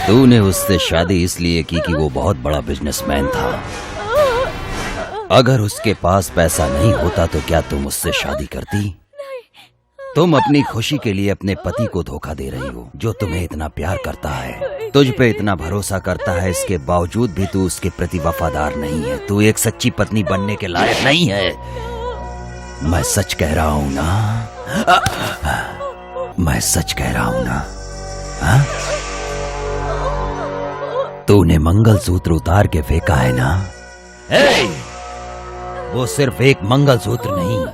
तूने उससे शादी इसलिए की कि वो बहुत बड़ा बिजनेसमैन था। अगर उसके पास पैसा नहीं होता तो क्या तुम उससे शादी करती? तुम अपनी खुशी के लिए अपने पति को धोखा दे रही हो, जो तुम्हें इतना प्यार करता है, तुझ पे इतना भरोसा करता है। इसके बावजूद भी तू उसके प्रति वफादार नहीं है। तू एक sच्ची पत्नी बनने के लायक नहीं है। मैं सच कह रहा हूं ना? मैं सच कह रहा हूं ना? हाँ? तूने मंगलसूत्र उतार के फेंका है ना? वो सिर्फ एक मंगलसूत्र नहीं,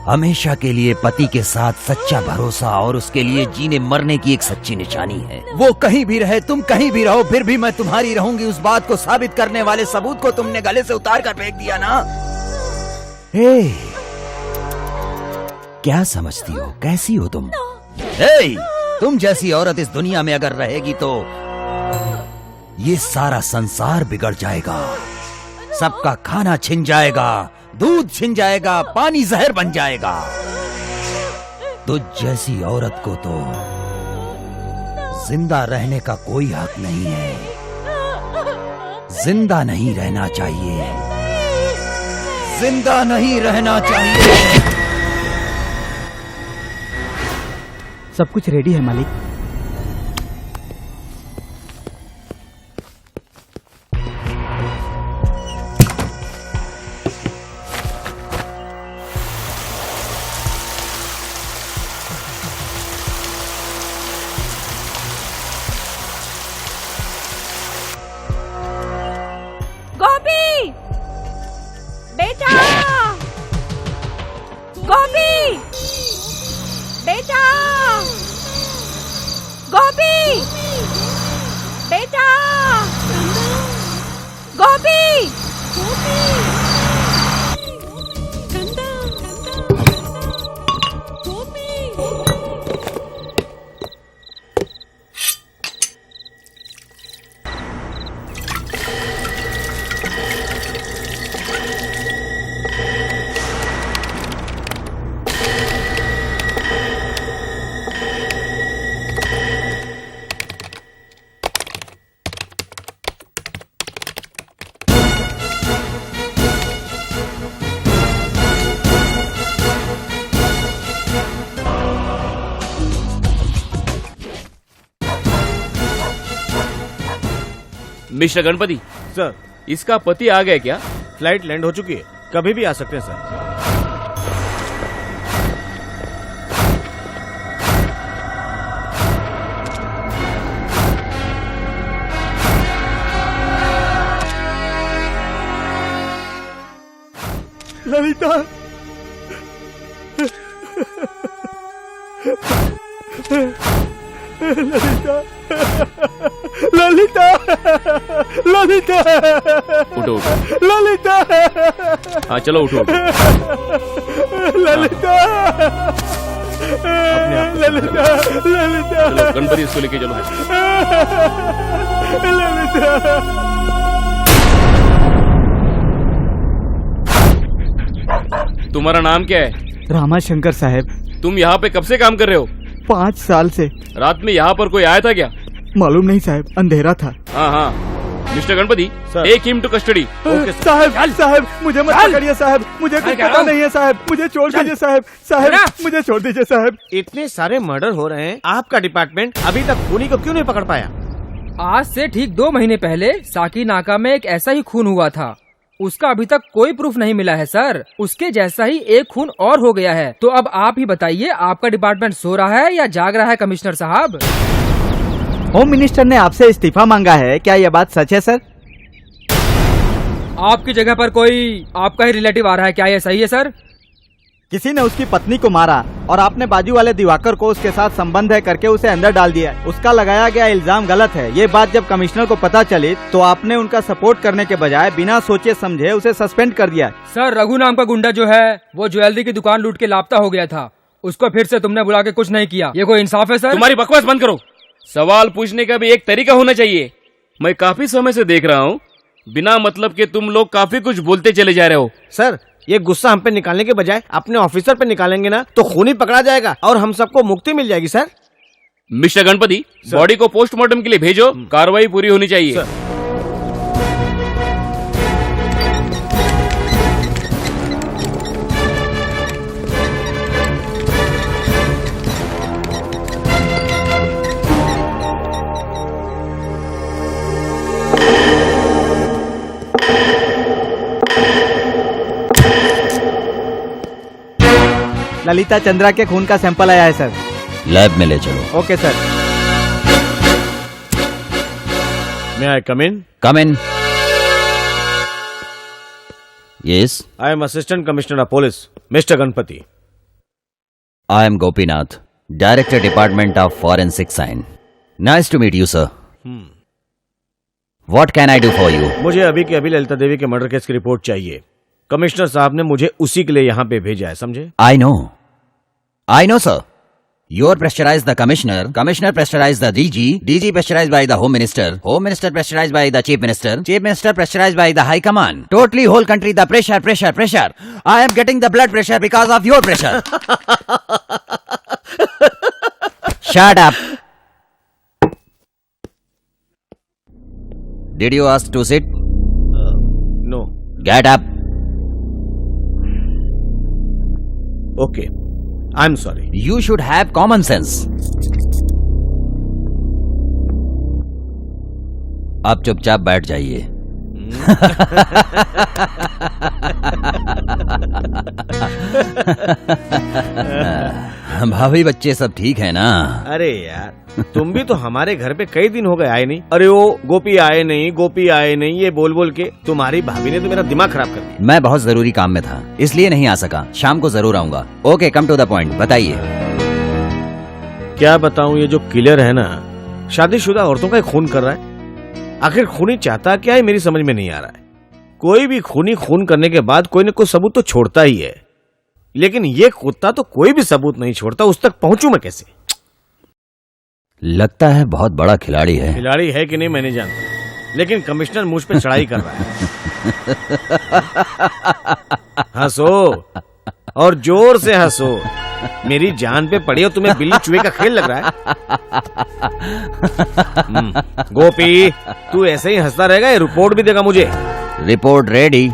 हमेशा के लिए पति के साथ सच्चा भरोसा और उसके लिए जीने मरने की एक सच्ची निशानी है। वो कहीं भी रहे, तुम कहीं भी रहो, फिर भी मैं तुम्हारी रहूंगी। उस बात को साबित करने वाले सबूत को तुमने गले से उतार कर फेंक दिया ना? क्या समझती हो? कैसी हो तुम? तुम जैसी औरत इस दुनिया में अगर रहेगी तो ये सारा संसार बिगड़ जाएगा। सबका खाना छिन जाएगा, दूध छिन जाएगा, पानी जहर बन जाएगा। तुझ जैसी औरत को तो जिंदा रहने का कोई हक नहीं है। जिंदा नहीं रहना चाहिए, जिंदा नहीं रहना चाहिए। सब कुछ रेडी है मालिक। गोपी बेटा, गोपी बेटा, गोपी बेटा, गोपी। मिस्टर गणपति सर, इसका पति आ गया क्या? फ्लाइट लैंड हो चुकी है, कभी भी आ सकते हैं सर। ललिता, ललिता, ललिता, ललिता, उठो उठो। ललिता, हाँ चलो उठो उठो। ललिता, ललिता, ललिता, चलो गणपति इसको लेके चलो। ललिता। तुम्हारा नाम क्या है? रामाशंकर साहब। तुम यहाँ पे कब से काम कर रहे हो? 5 साल से। रात में यहाँ पर कोई आया था क्या? मालूम नहीं साहब, अंधेरा था। हाँ हाँ mister Ganpati, take him to custody. साहब, साहब मुझे मत पकड़िए साहब, मुझे कुछ पता नहीं है साहब, मुझे छोड़ दीजिए साहब, साहब मुझे छोड़ दीजिए साहब। इतने सारे मर्डर हो रहे हैं, आपका डिपार्टमेंट अभी तक खूनी को क्यों नहीं पकड़ पाया? आज से ठीक 2 महीने पहले साकी नाका में एक ऐसा ही खून हुआ था, उसका अभी तक कोई प्रूफ नहीं मिला है सर। उसके जैसा ही एक खून और हो गया है। तो अब आप ही बताइए, आपका डिपार्टमेंट सो रहा है या जाग रहा है कमिश्नर साहब? होम मिनिस्टर ने आपसे इस्तीफा मांगा है, क्या यह बात सच है सर? आपकी जगह पर कोई आपका ही रिलेटिव आ रहा है, क्या यह सही है सर? किसी ने उसकी पत्नी को मारा और आपने बाजू वाले दिवाकर को उसके साथ संबंध है करके उसे अंदर डाल दिया। उसका लगाया गया इल्जाम गलत है। ये बात जब कमिश्नर को पता चली तो आपने उनका सपोर्ट करने के बजाय बिना सोचे समझे उसे सस्पेंड कर दिया। सर, रघु नाम का गुंडा जो है वो ज्वेलरी की दुकान लूट के लापता हो गया था, उसको फिर से तुमने बुला के कुछ नहीं किया। ये कोई इंसाफ है सर? तुम्हारी बकवास बंद करो। सवाल पूछने का भी एक तरीका होना चाहिए। मैं काफी समय से देख रहा हूँ, बिना मतलब के तुम लोग काफी कुछ बोलते चले जा रहे हो। सर, ये गुस्सा हम पे निकालने के बजाय अपने ऑफिसर पे निकालेंगे ना तो खूनी पकड़ा जाएगा और हम सबको मुक्ति मिल जाएगी सर। मिस्टर गणपति, बॉडी को पोस्टमार्टम के लिए भेजो, कार्रवाई पूरी होनी चाहिए। सर। ललिता चंद्रा के खून का सैंपल आया है सर। लैब में ले चलो। Okay sir. May I come in? Come in. Yes, I am Assistant Commissioner of Police, Mr. Ganpati. I am Gopinath, director department of forensic science. Nice to meet you sir. What can I do for you? मुझे अभी के अभी ललिता देवी के murder case की report चाहिए। Commissioner साहब ने मुझे उसी के लिए यहाँ पे भेजा है, समझे? I know, sir. You're pressurized the commissioner. Commissioner pressurized the DG pressurized by the Home Minister. Home Minister pressurized by the Chief Minister. Chief Minister pressurized by the High Command. Totally whole country the pressure. I am getting the blood pressure because of your pressure. Shut up. Did you ask to sit? No. Get up. Okay. I'm sorry. You should have common sense. आप चुपचाप बैठ जाइए। भाभी बच्चे सब ठीक है ना? अरे यार, तुम भी तो हमारे घर पे कई दिन हो गए आए नहीं। अरे वो गोपी आए नहीं ये बोल बोल के तुम्हारी भाभी ने तो मेरा दिमाग खराब कर दिया। मैं बहुत जरूरी काम में था, इसलिए नहीं आ सका। शाम को जरूर आऊंगा। Okay, come to the point, बताइए। क्या बताऊं, ये जो किलर है ना, शादीशुदा औरतों का खून कर रहा है। आखिर खूनी चाहता क्या है, मेरी समझ में नहीं आ रहा है। कोई भी खूनी खून करने के बाद कोई न कोई सबूत तो छोड़ता ही है, लेकिन ये कुत्ता तो कोई भी सबूत नहीं छोड़ता। उस तक पहुंचूं मैं कैसे? लगता है बहुत बड़ा खिलाड़ी है। खिलाड़ी है कि नहीं मैं नहीं जानता, लेकिन कमिश्नर मुझ पे चढ़ाई कर रहा है। हंसो और जोर से हंसो। मेरी जान पे पड़ी हो, तुम्हें बिल्ली चूहे का खेल लग रहा है? गोपी, तू ऐसे ही हंसता रहेगा, ये रिपोर्ट भी देगा मुझे। रिपोर्ट रेडी,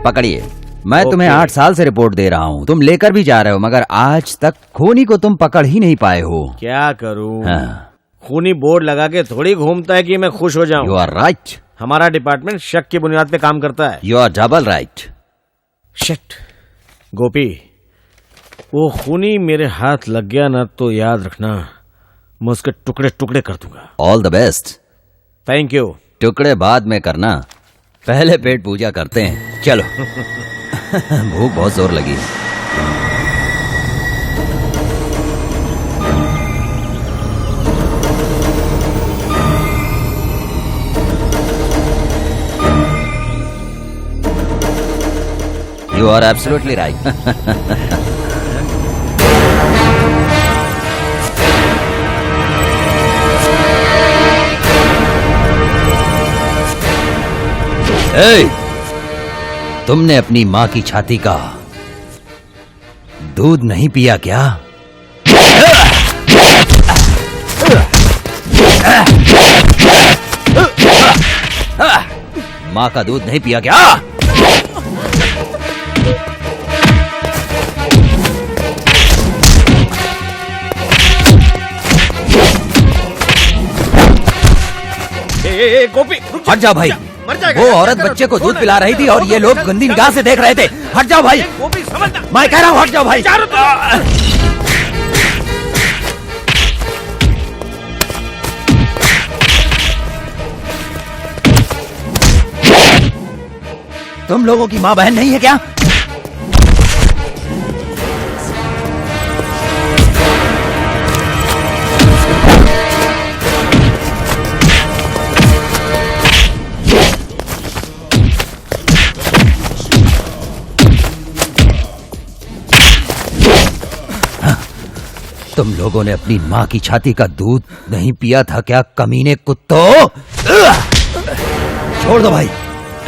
पकड़िए। मैं तुम्हें 8 साल से रिपोर्ट दे रहा हूँ, तुम लेकर भी जा रहे हो, मगर आज तक खूनी को तुम पकड़ ही नहीं पाए हो। क्या करूँ? हाँ। खूनी बोर्ड लगा के थोड़ी घूमता है कि मैं खुश हो जाऊं। You are right. हमारा डिपार्टमेंट शक की बुनियाद पे काम करता है। You are double right. Shit. Gopi, वो खूनी मेरे हाथ लग गया ना तो याद रखना, मैं उसके टुकड़े टुकड़े कर दूंगा। All the best. Thank you. टुकड़े बाद में करना, पहले पेट पूजा करते हैं। चलो। भूख बहुत जोर लगी। You are absolutely right. Hey! तुमने अपनी माँ की छाती का दूध नहीं पिया क्या? माँ का दूध नहीं पिया क्या? गोपी, हट जाओ भाई। वो औरत बच्चे को दूध पिला रही थी और ये लोग गंदी निगाह से देख रहे थे। हट जाओ भाई। गोपी समझना। मैं कह रहा हूँ हट जाओ भाई। तुम लोगों की माँ बहन नहीं है क्या? तुम लोगों ने अपनी माँ की छाती का दूध नहीं पिया था क्या, कमीने कुत्तों? छोड़ दो भाई।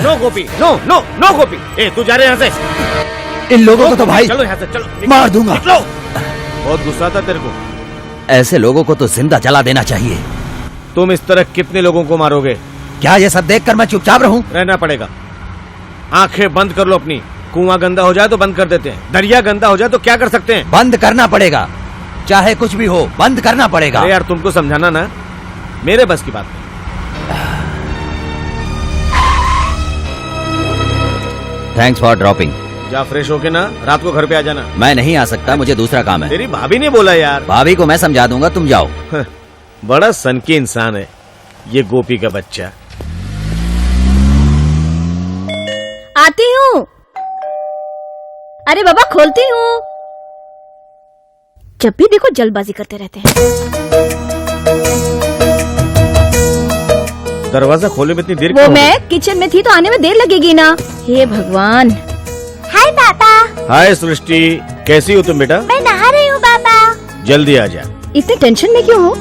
नो गोपी, नो नो नो गोपी। ए तू जा रहे यहाँ से? इन लोगों को तो भाई चलो यहाँ से, चलो मार दूंगा। निकलो। बहुत गुस्सा था तेरे को। ऐसे लोगों को तो जिंदा जला देना चाहिए। तुम इस तरह कितने लोगों को मारोगे? क्या ये सब देखकर मैं चुपचाप रहूं? रहना पड़ेगा। आंखें बंद कर लो अपनी। कुआं गंदा हो जाए तो बंद कर देते हैं, दरिया गंदा हो जाए तो क्या कर सकते हैं? बंद करना पड़ेगा, चाहे कुछ भी हो, बंद करना पड़ेगा। अरे यार तुमको समझाना ना मेरे बस की बात नहीं। Thanks for dropping. जा फ्रेश होके ना रात को घर पे आ जाना। मैं नहीं आ सकता, मुझे दूसरा काम है। तेरी भाभी ने बोला यार। भाभी को मैं समझा दूंगा, तुम जाओ। बड़ा सनकी इंसान है ये गोपी का बच्चा। आती हूँ। अरे बाबा खोलती हूँ। जब भी देखो जल्दबाजी करते रहते हैं। दरवाजा खोले में इतनी देर वो क्यों हो मैं किचन में थी तो आने में देर लगेगी ना। हे भगवान। हाय पापा। गई? हाय सृष्टि, कैसी हो तुम बेटा? मैं नहा रही हूँ पापा। जल्दी आ जा। इतने टेंशन में क्यों हो?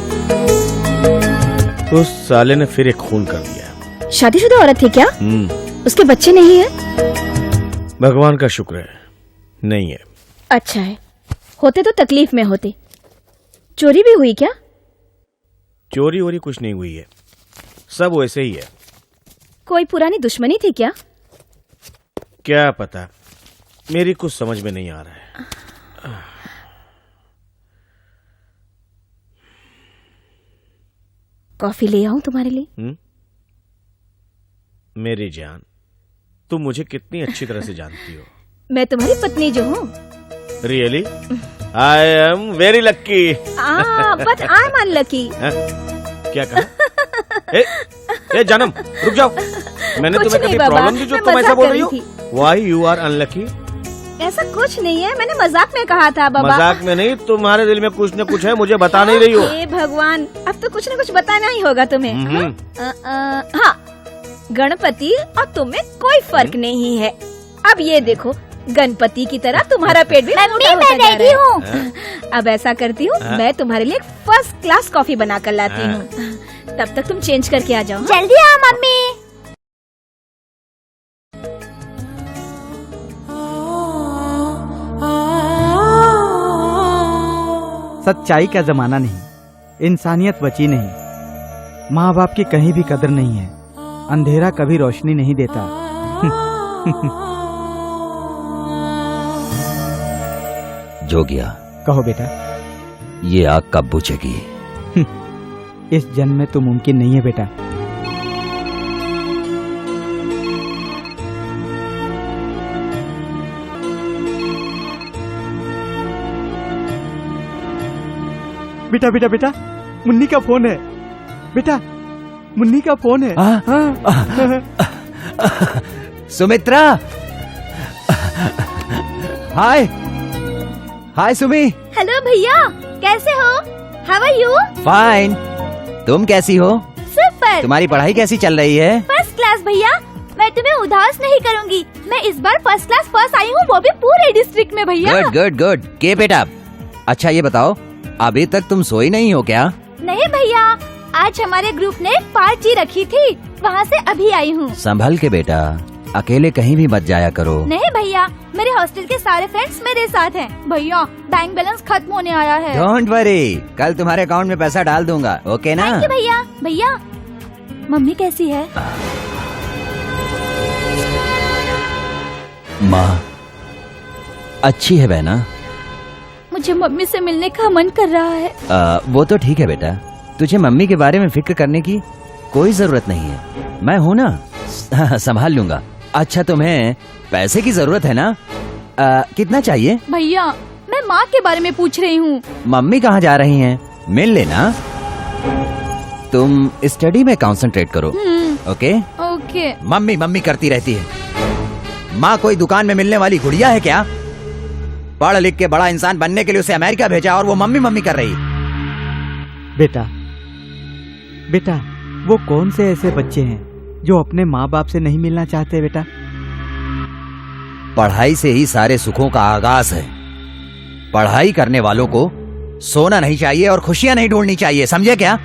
उस साले ने फिर एक खून कर दिया। शादीशुदा औरत थी क्या? उसके बच्चे नहीं है? भगवान का शुक्र है नहीं है। अच्छा है, होते तो तकलीफ में होते। चोरी भी हुई क्या? चोरी वोरी कुछ नहीं हुई है, सब वैसे ही है। कोई पुरानी दुश्मनी थी क्या? क्या पता, मेरी कुछ समझ में नहीं आ रहा है। कॉफी ले आऊं तुम्हारे लिए? मेरी जान, तुम मुझे कितनी अच्छी तरह से जानती हो। मैं तुम्हारी पत्नी जो हूँ। Really? I am very lucky. But I am unlucky. क्या कहा? ए जानम, रुक जाओ। मैंने कुछ तुम्हें नहीं कभी बाबा, प्रॉब्लम दी जो मैं तुम ऐसा मजाक बोल कर रही रही हो? Why you are unlucky? ऐसा कुछ नहीं है, मैंने मजाक में कहा था बाबा। मजाक में नहीं, तुम्हारे दिल में कुछ न कुछ है, मुझे बता नहीं रही हो। हे भगवान, अब तो कुछ न कुछ बताना ही होगा तुम्हें। हाँ, गणपति और तुम में कोई फर्क नहीं है। अब ये देखो, गणपति की तरह तुम्हारा पेट भी मोटा होता जा रहा है। अब ऐसा करती हूँ, मैं तुम्हारे लिए फर्स्ट क्लास कॉफी बना कर लाती हूँ। तब तक तुम चेंज करके आ जाओ। जल्दी आओ मम्मी। सच्चाई का जमाना नहीं, इंसानियत बची नहीं। माँ बाप की कहीं भी कदर नहीं है। अंधेरा कभी रोशनी नहीं देता। जोगिया, कहो बेटा। ये आग कब बुझेगी? इस जन्म में तो मुमकिन नहीं है बेटा। बेटा बेटा बेटा, मुन्नी का फोन है। बेटा, मुन्नी का फोन है। सुमित्रा, हाय हाय सुमी। हेलो भैया, कैसे हो? How are you? फाइन, तुम कैसी हो? सुपर। तुम्हारी पढ़ाई कैसी चल रही है? फर्स्ट क्लास भैया। मैं तुम्हें उदास नहीं करूंगी। मैं इस बार फर्स्ट क्लास फर्स्ट आई हूँ, वो भी पूरे डिस्ट्रिक्ट में भैया। Good good good. के बेटा, अच्छा ये बताओ, अभी तक तुम सोई नहीं हो क्या? नहीं भैया, आज हमारे ग्रुप ने पार्टी रखी थी, वहाँ से अभी आई हूँ। संभल के बेटा, अकेले कहीं भी मत जाया करो। नहीं भैया, मेरे हॉस्टल के सारे फ्रेंड्स मेरे साथ हैं। भैया, बैंक बैलेंस खत्म होने आया है। डोंट वरी, कल तुम्हारे अकाउंट में पैसा डाल दूंगा, ओके ना? थैंक यू भैया। भैया, मम्मी कैसी है? माँ अच्छी है बहना। मुझे मम्मी से मिलने का मन कर रहा है। वो तो ठीक है बेटा, तुझे मम्मी के बारे में फिक्र करने की कोई जरूरत नहीं है, मैं हूँ ना, संभाल लूंगा। अच्छा, तुम्हें पैसे की जरूरत है ना? कितना चाहिए? भैया, मैं माँ के बारे में पूछ रही हूँ। मम्मी कहाँ जा रही हैं? मिल लेना। तुम स्टडी में कंसंट्रेट करो, ओके? ओके। मम्मी मम्मी करती रहती है। माँ कोई दुकान में मिलने वाली गुड़िया है क्या? पढ़ लिख के बड़ा इंसान बनने के लिए उसे अमेरिका भेजा और वो मम्मी मम्मी कर रही। बेटा बेटा, वो कौन से ऐसे बच्चे हैं जो अपने माँ बाप से नहीं मिलना चाहते? बेटा, पढ़ाई से ही सारे सुखों का आगाज है। पढ़ाई करने वालों को सोना नहीं चाहिए और खुशियां नहीं ढूंढनी चाहिए, समझे क्या?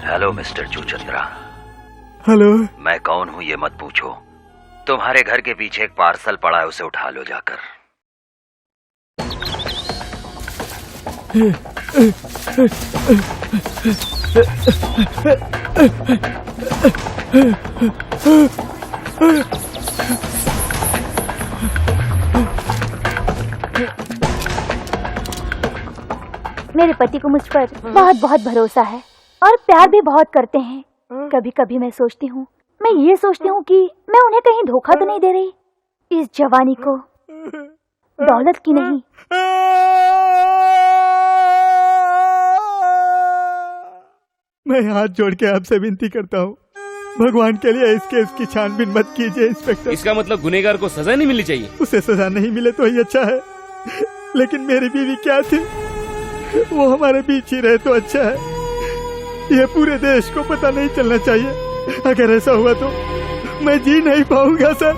Hello mister Chuchandra. हेलो। मैं कौन हूँ ये मत पूछो। तुम्हारे घर के पीछे एक पार्सल पड़ा है, उसे उठा लो जाकर। मेरे पति को मुझ पर बहुत बहुत भरोसा है और प्यार भी बहुत करते हैं। कभी कभी मैं सोचती हूँ कि मैं उन्हें कहीं धोखा तो नहीं दे रही। इस जवानी को दौलत की नहीं। मैं हाथ जोड़ के आपसे विनती करता हूँ, भगवान के लिए इस केस की छानबीन मत कीजिए इंस्पेक्टर। इसका मतलब गुनहगार को सजा नहीं मिलनी चाहिए। उसे सजा नहीं मिले तो ही अच्छा है, लेकिन मेरी बीवी क्या थी, वो हमारे बीच ही रहे तो अच्छा है। ये पूरे देश को पता नहीं चलना चाहिए। अगर ऐसा हुआ तो मैं जी नहीं पाऊंगा सर।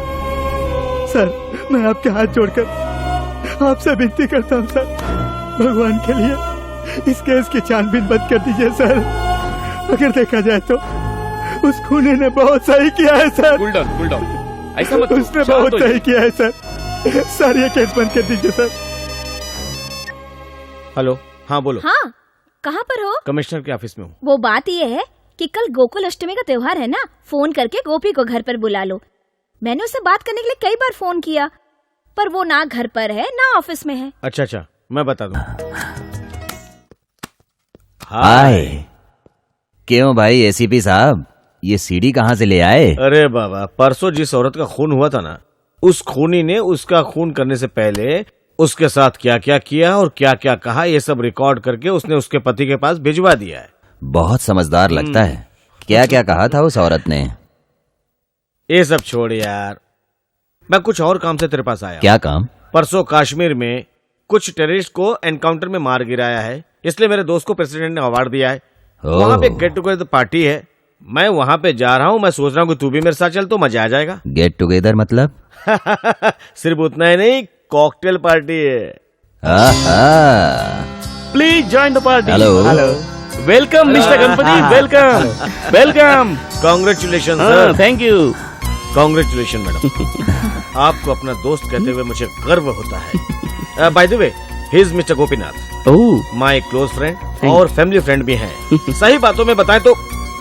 सर, मैं आपके हाथ जोड़कर आपसे विनती करता हूँ सर, भगवान के लिए इस केस की छानबीन मत कर दीजिए सर। अगर देखा जाए तो उस खूनी ने बहुत सही किया है सर। कूल डाउन, ऐसा मत। उसने बहुत सही किया है सर। सर, ये केस बंद कर दीजिए सर। हेलो, हाँ बोलो। हाँ, कहाँ पर हो? कमिश्नर के ऑफिस में हूँ। वो बात ये है कि कल गोकुल अष्टमी का त्योहार है ना, फोन करके गोपी को घर पर बुला लो। मैंने उससे बात करने के लिए कई बार फोन किया, पर वो ना घर पर है ना ऑफिस में है। अच्छा, मैं बता दूं। हाय। क्यों भाई एसीपी साहब, ये सीडी कहाँ से ले आए? अरे बाबा, परसों जिस औरत का खून हुआ था ना, उस खूनी ने उसका खून करने से पहले उसके साथ क्या क्या किया और क्या क्या कहा, ये सब रिकॉर्ड करके उसने उसके पति के पास भिजवा दिया है। बहुत समझदार लगता है। क्या क्या कहा था उस औरत ने? ये सब छोड़ यार, मैं कुछ और काम से तेरे पास आया। क्या काम? परसों कश्मीर में कुछ टेररिस्ट को एनकाउंटर में मार गिराया है, इसलिए मेरे दोस्त को प्रेसिडेंट ने अवार्ड दिया है। वहाँ पे गेट टुगेदर पार्टी है, मैं वहाँ पे जा रहा हूँ। मैं सोच रहा हूँ कि तू भी मेरे साथ चल तो मजा आ जाएगा। गेट टुगेदर मतलब? सिर्फ उतना ही नहीं, कॉकटेल पार्टी है। Please join the party. Hello. Welcome mister Ganpati, welcome. Congratulation sir. Thank you. Congratulation madam. आपको अपना दोस्त कहते हुए मुझे गर्व होता है। Bye the way, he is mister Gopinath, my close friend और फैमिली फ्रेंड भी हैं। सही बातों में बताएं तो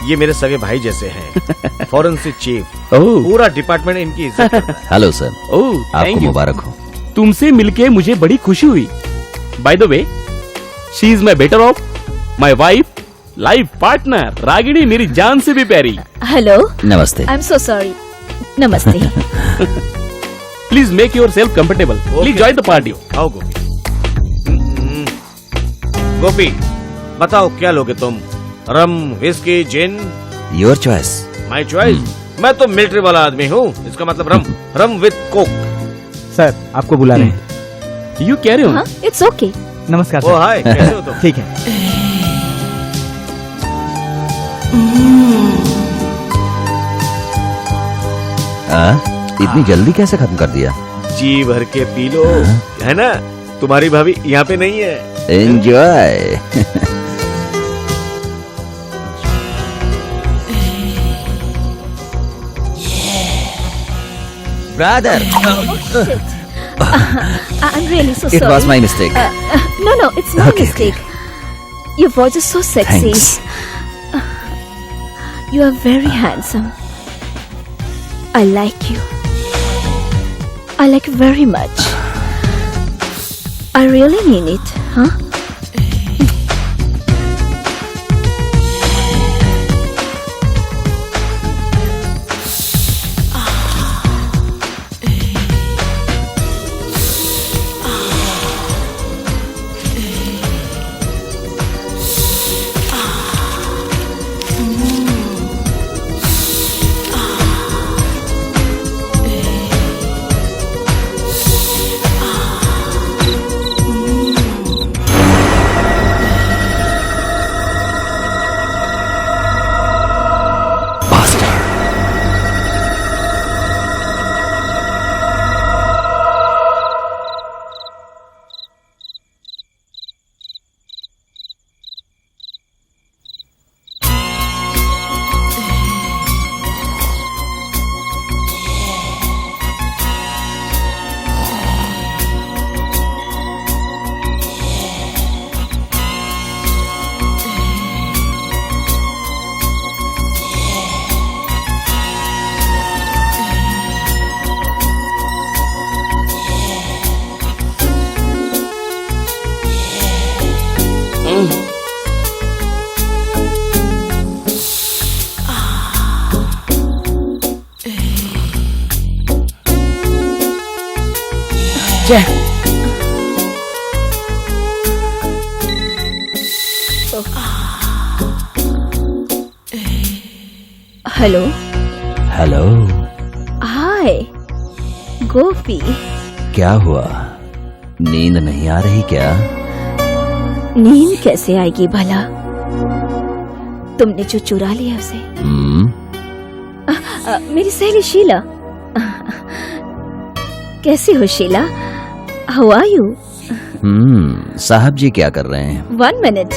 ये मेरे सगे भाई जैसे हैं। फॉरेंसिक चीफ, पूरा डिपार्टमेंट इनकी इज्जत करता है। Hello sir. आपको मुबारक हो। तुमसे मिलके मुझे बड़ी खुशी हुई। By the way, she is my better off, my wife, life partner. Ragini मेरी जान से भी प्यारी। हेलो। नमस्ते। I am so sorry. नमस्ते। Please make yourself comfortable. Please join the party. आओ गोपी। गोपी, बताओ क्या लोगे तुम? Rum, whisky, gin? Your choice. My choice? मैं तो मिलिट्री वाला आदमी हूँ, इसका मतलब रम विद कोक। सर, आपको बुला रहे हैं। You carry on. It's okay. नमस्कार ओ हाय, कैसे हो तुम? ठीक है। इतनी जल्दी कैसे खत्म कर दिया? जी भर के पी लो, है ना? तुम्हारी भाभी यहाँ पे नहीं है। Enjoy. Brother, I'm really so sorry. it was my mistake. No, it's my Okay, mistake. Your voice is so sexy. Thanks. You are very handsome. I like you. I like you very much. I really mean it, huh? Hello. Hello. Hi Gopi. क्या हुआ, नींद नहीं आ रही क्या? नींद कैसे आएगी भला, तुमने जो चुरा लिया उसे। मेरी सहेली शीला। कैसी हो शीला? How are you? साहब जी क्या कर रहे हैं? 1 मिनट।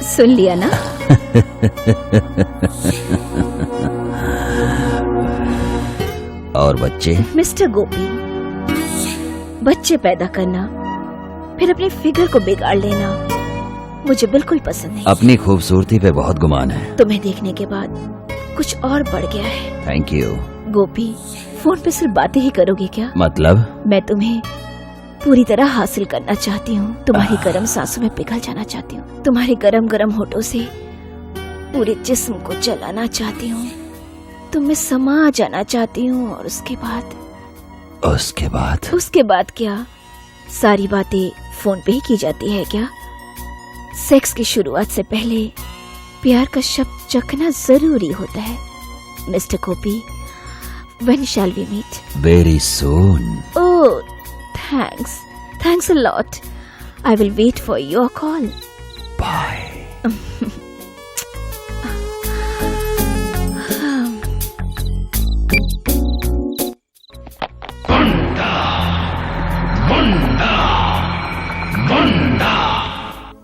सुन लिया ना? और बच्चे? मिस्टर गोपी, बच्चे पैदा करना फिर अपनी फिगर को बिगाड़ लेना मुझे बिल्कुल पसंद नहीं। अपनी खूबसूरती पे बहुत गुमान है। तुम्हें देखने के बाद कुछ और बढ़ गया है। Thank you. गोपी, फोन पे सिर्फ बातें ही करोगे क्या? मतलब? मैं तुम्हें पूरी तरह हासिल करना चाहती हूँ। तुम्हारी गर्म सांसों में पिघल जाना चाहती हूँ। तुम्हारे गरम गरम होठों से पूरे जिस्म को जलाना चाहती हूँ। तुम में समा जाना चाहती हूँ। और उसके बाद क्या? सारी बातें फोन पे ही की जाती है क्या? सेक्स की शुरुआत से पहले प्यार का शब्द चखना जरूरी होता है। Mister Gopi, when shall we meet? Very soon. Oh, thanks a lot. I will wait for your call. Bye.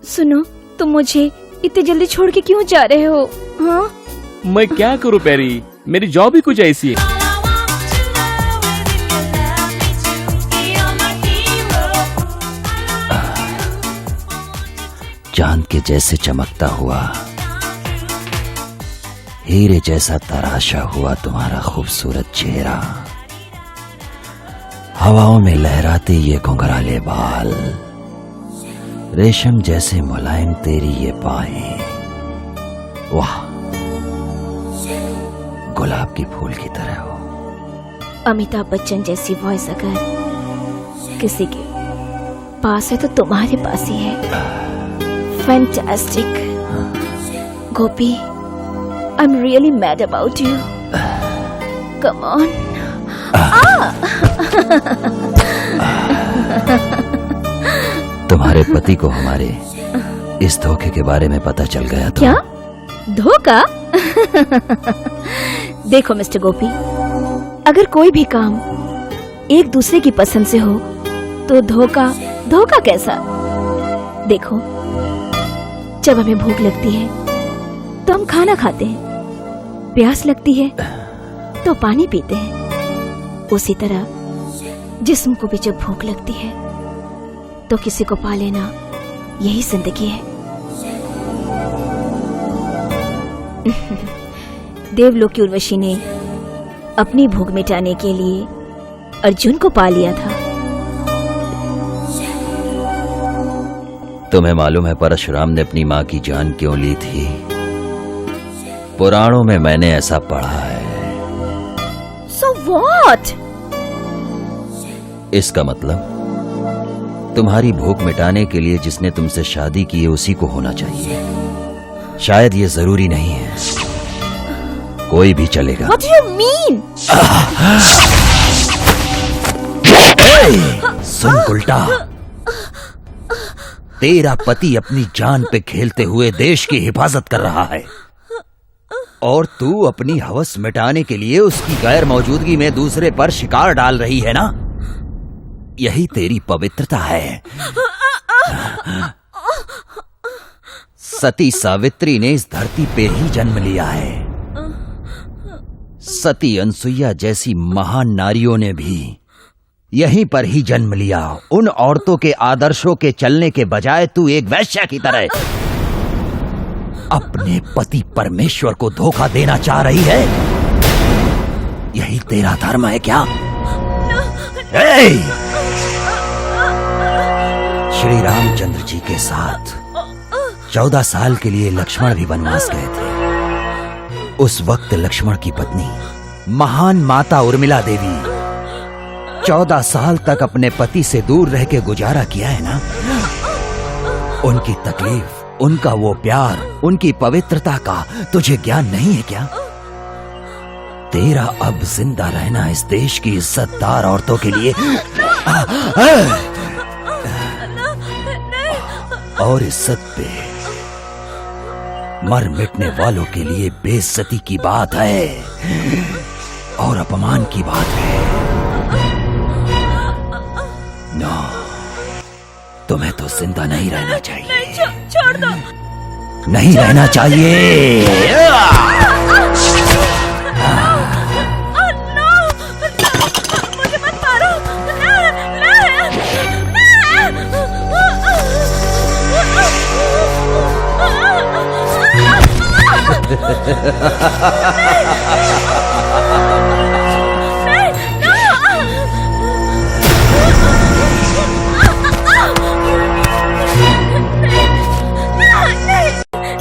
सुनो, तुम मुझे इतनी जल्दी छोड़ के क्यों जा रहे हो? हाँ? मैं क्या करूं पेरी, मेरी जॉब ही कुछ ऐसी है। चांद के जैसे चमकता हुआ, हीरे जैसा तराशा हुआ तुम्हारा खूबसूरत चेहरा, हवाओं में लहराते ये घुंघराले बाल, रेशम जैसे मुलायम तेरी ये बाहें, वाह, गुलाब की फूल की तरह हो। अमिताभ बच्चन जैसी वॉइस अगर किसी के पास है तो तुम्हारे पास ही है। Fantastic Gopi, I am really mad about you. Come on. तुम्हारे पति को हमारे इस धोखे के बारे में पता चल गया तो? क्या धोखा? देखो मिस्टर गोपी, अगर कोई भी काम एक दूसरे की पसंद से हो तो धोखा कैसा? देखो, जब हमें भूख लगती है तो हम खाना खाते हैं, प्यास लगती है तो पानी पीते हैं। उसी तरह जिस्म को भी जब भूख लगती है तो किसी को पा लेना, यही जिंदगी है। देवलोक की उर्वशी ने अपनी भूख मिटाने के लिए अर्जुन को पा लिया था। तुम्हें मालूम है परशुराम ने अपनी माँ की जान क्यों ली थी? पुराणों में मैंने ऐसा पढ़ा है। So what? इसका मतलब तुम्हारी भूख मिटाने के लिए जिसने तुमसे शादी की है उसी को होना चाहिए। शायद ये जरूरी नहीं है, कोई भी चलेगा। What do you mean? सुन उल्टा, तेरा पति अपनी जान पे खेलते हुए देश की हिफाजत कर रहा है और तू अपनी हवस मिटाने के लिए उसकी गैर मौजूदगी में दूसरे पर शिकार डाल रही है ना? यही तेरी पवित्रता है। सती सावित्री ने इस धरती पे ही जन्म लिया है। सती अनसुईया जैसी महान नारियों ने भी यहीं पर ही जन्म लिया। उन औरतों के आदर्शों के चलने के बजाय तू एक वैश्या की तरह अपने पति परमेश्वर को धोखा देना चाह रही है। यही तेरा धर्म है क्या? श्री रामचंद्र जी के साथ 14 साल के लिए लक्ष्मण भी वनवास गए थे। उस वक्त लक्ष्मण की पत्नी महान माता उर्मिला देवी 14 साल तक अपने पति से दूर रह के गुजारा किया है ना। उनकी तकलीफ, उनका वो प्यार, उनकी पवित्रता का तुझे ज्ञान नहीं है क्या? तेरा अब जिंदा रहना इस देश की इज्जतदार औरतों के लिए और इज्जत पे मर मिटने वालों के लिए बेइज्जती की बात है और अपमान की बात है। नो, तुम्हें तो जिंदा नहीं रहना चाहिए। छोड़ दो। नहीं रहना चाहिए। मुझे मत मारो।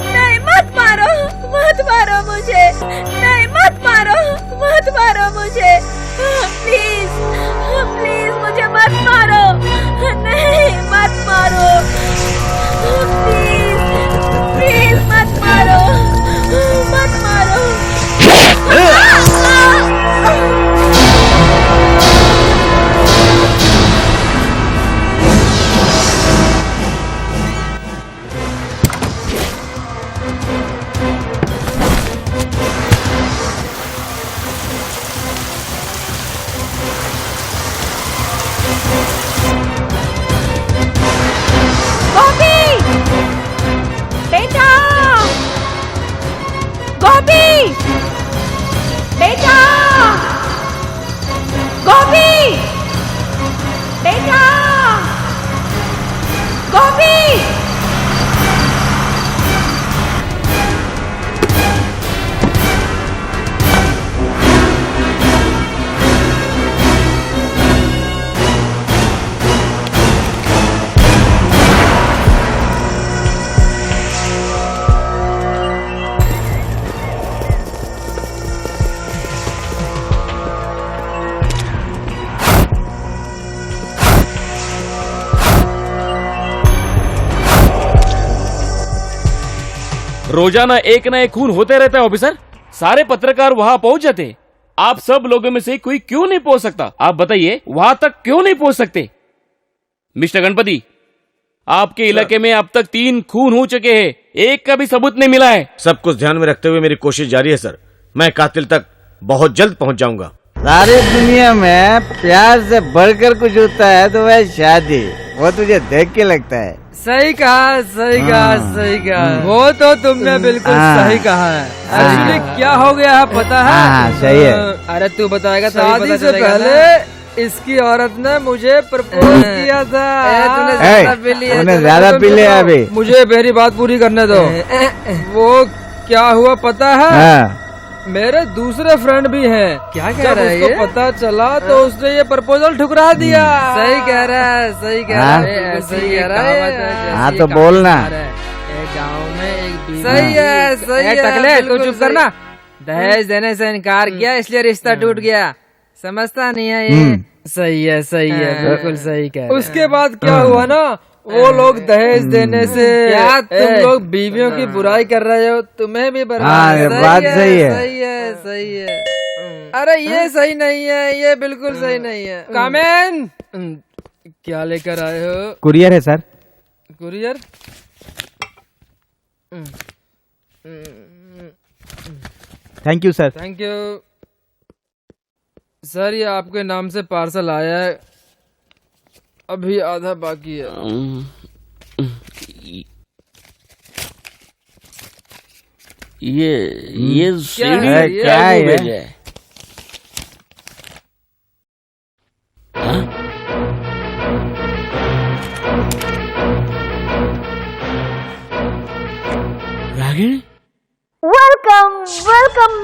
नहीं, मत मारो मुझे। नहीं, मत मारो मुझे। प्लीज मुझे मत मारो। नहीं, मत मारो। प्लीज मत मारो। रोजाना एक ना एक खून होते रहता है ऑफिसर। सारे पत्रकार वहां पहुंच जाते। आप सब लोगों में से कोई क्यों नहीं पहुंच सकता? आप बताइए, वहां तक क्यों नहीं पहुंच सकते? मिस्टर गणपति, आपके इलाके में अब तक 3 खून हो चुके हैं, एक का भी सबूत नहीं मिला है। सब कुछ ध्यान में रखते हुए मेरी कोशिश जारी है सर। मैं कातिल तक बहुत जल्द पहुंच जाऊंगा। सारी दुनिया में प्यार से बढ़कर कुछ होता है तो वह शादी। वो तुझे देख के लगता है। सही कहा। वो तो तुमने बिल्कुल सही कहा है। एक्चुअली क्या हो गया है पता है? सही है। अरे तू बताएगा। शादी से पहले इसकी औरत ने मुझे प्रपोज किया था। तूने ज्यादा पी लिया अभी। मुझे मेरी बात पूरी करने दो। वो क्या हुआ पता है? मेरे दूसरे फ्रेंड भी हैं। क्या कह रहा है? उसको पता चला तो उसने ये प्रपोजल ठुकरा दिया। सही कह रहा है। हाँ तो बोलना। गाँव में एक सही है। टकले तू चुप करना। दहेज देने से इनकार किया इसलिए रिश्ता टूट गया। समझता नहीं है ये। सही है बिल्कुल सही कह रहा है। उसके बाद क्या हुआ ना, वो लोग दहेज देने से क्या तुम लोग बीवियों की बुराई कर रहे हो? तुम्हें भी बात सही है। अरे ये सही नहीं है, ये बिल्कुल सही नहीं है। कामेन, क्या लेकर आए हो? कुरियर है sir. Courier? Thank you sir. Thank you sir. ये आपके नाम से पार्सल आया है, अभी आधा बाकी है। ये सीढ़ी क्या है? भेजा है? Ragini, welcome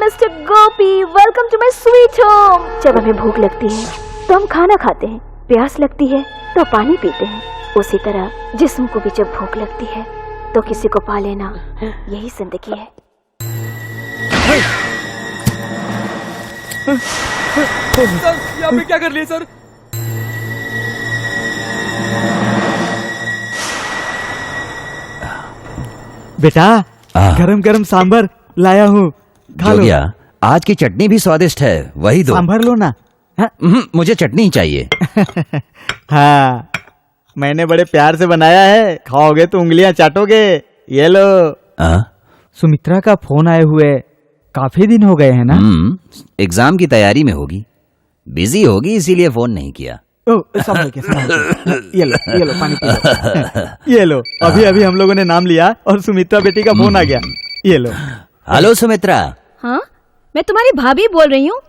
mister Gopi. Welcome to my sweet home. जब हमें भूख लगती है तो हम खाना खाते हैं, प्यास लगती है तो पानी पीते हैं। उसी तरह जिस्म को भी जब भूख लगती है तो किसी को पा लेना, यही जिंदगी है। सर ये आपने क्या कर लिया सर? बेटा गरम गरम सांभर लाया हूँ, खा लो। जोगिया, आज की चटनी भी स्वादिष्ट है, वही दो। सांभर लो ना। हाँ? मुझे चटनी ही चाहिए। हाँ, मैंने बड़े प्यार से बनाया है, खाओगे तो उंगलियां चाटोगे। ये लो। सुमित्रा का फोन आए हुए काफी दिन हो गए हैं ना? एग्जाम की तैयारी में होगी, बिजी होगी, इसीलिए फोन नहीं किया। संभल के। ये लो पानी पी लो। ये लो, अभी अभी हम लोगों ने नाम लिया और सुमित्रा बेटी का फोन आ गया। ये लो। हेलो सुमित्रा। हाँ, मैं तुम्हारी भाभी बोल रही हूँ।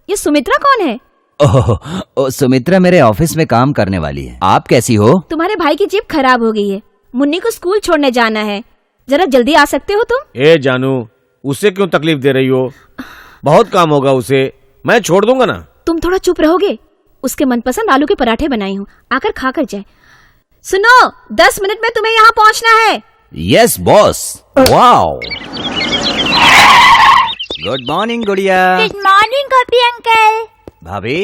ये सुमित्रा कौन है? ओह, सुमित्रा मेरे ऑफिस में काम करने वाली है। आप कैसी हो? तुम्हारे भाई की जीप खराब हो गई है, मुन्नी को स्कूल छोड़ने जाना है, जरा जल्दी आ सकते हो तुम? ए जानू, उसे क्यों तकलीफ दे रही हो? बहुत काम होगा उसे, मैं छोड़ दूंगा ना। तुम थोड़ा चुप रहोगे? उसके मनपसंद आलू के पराठे बनाई हूँ, आकर खा कर जाए। सुनो, 10 मिनट में तुम्हें यहाँ पहुँचना है। Yes boss. Wow, good morning गुड़िया। गुड मॉर्निंग गोपी अंकल। भाभी,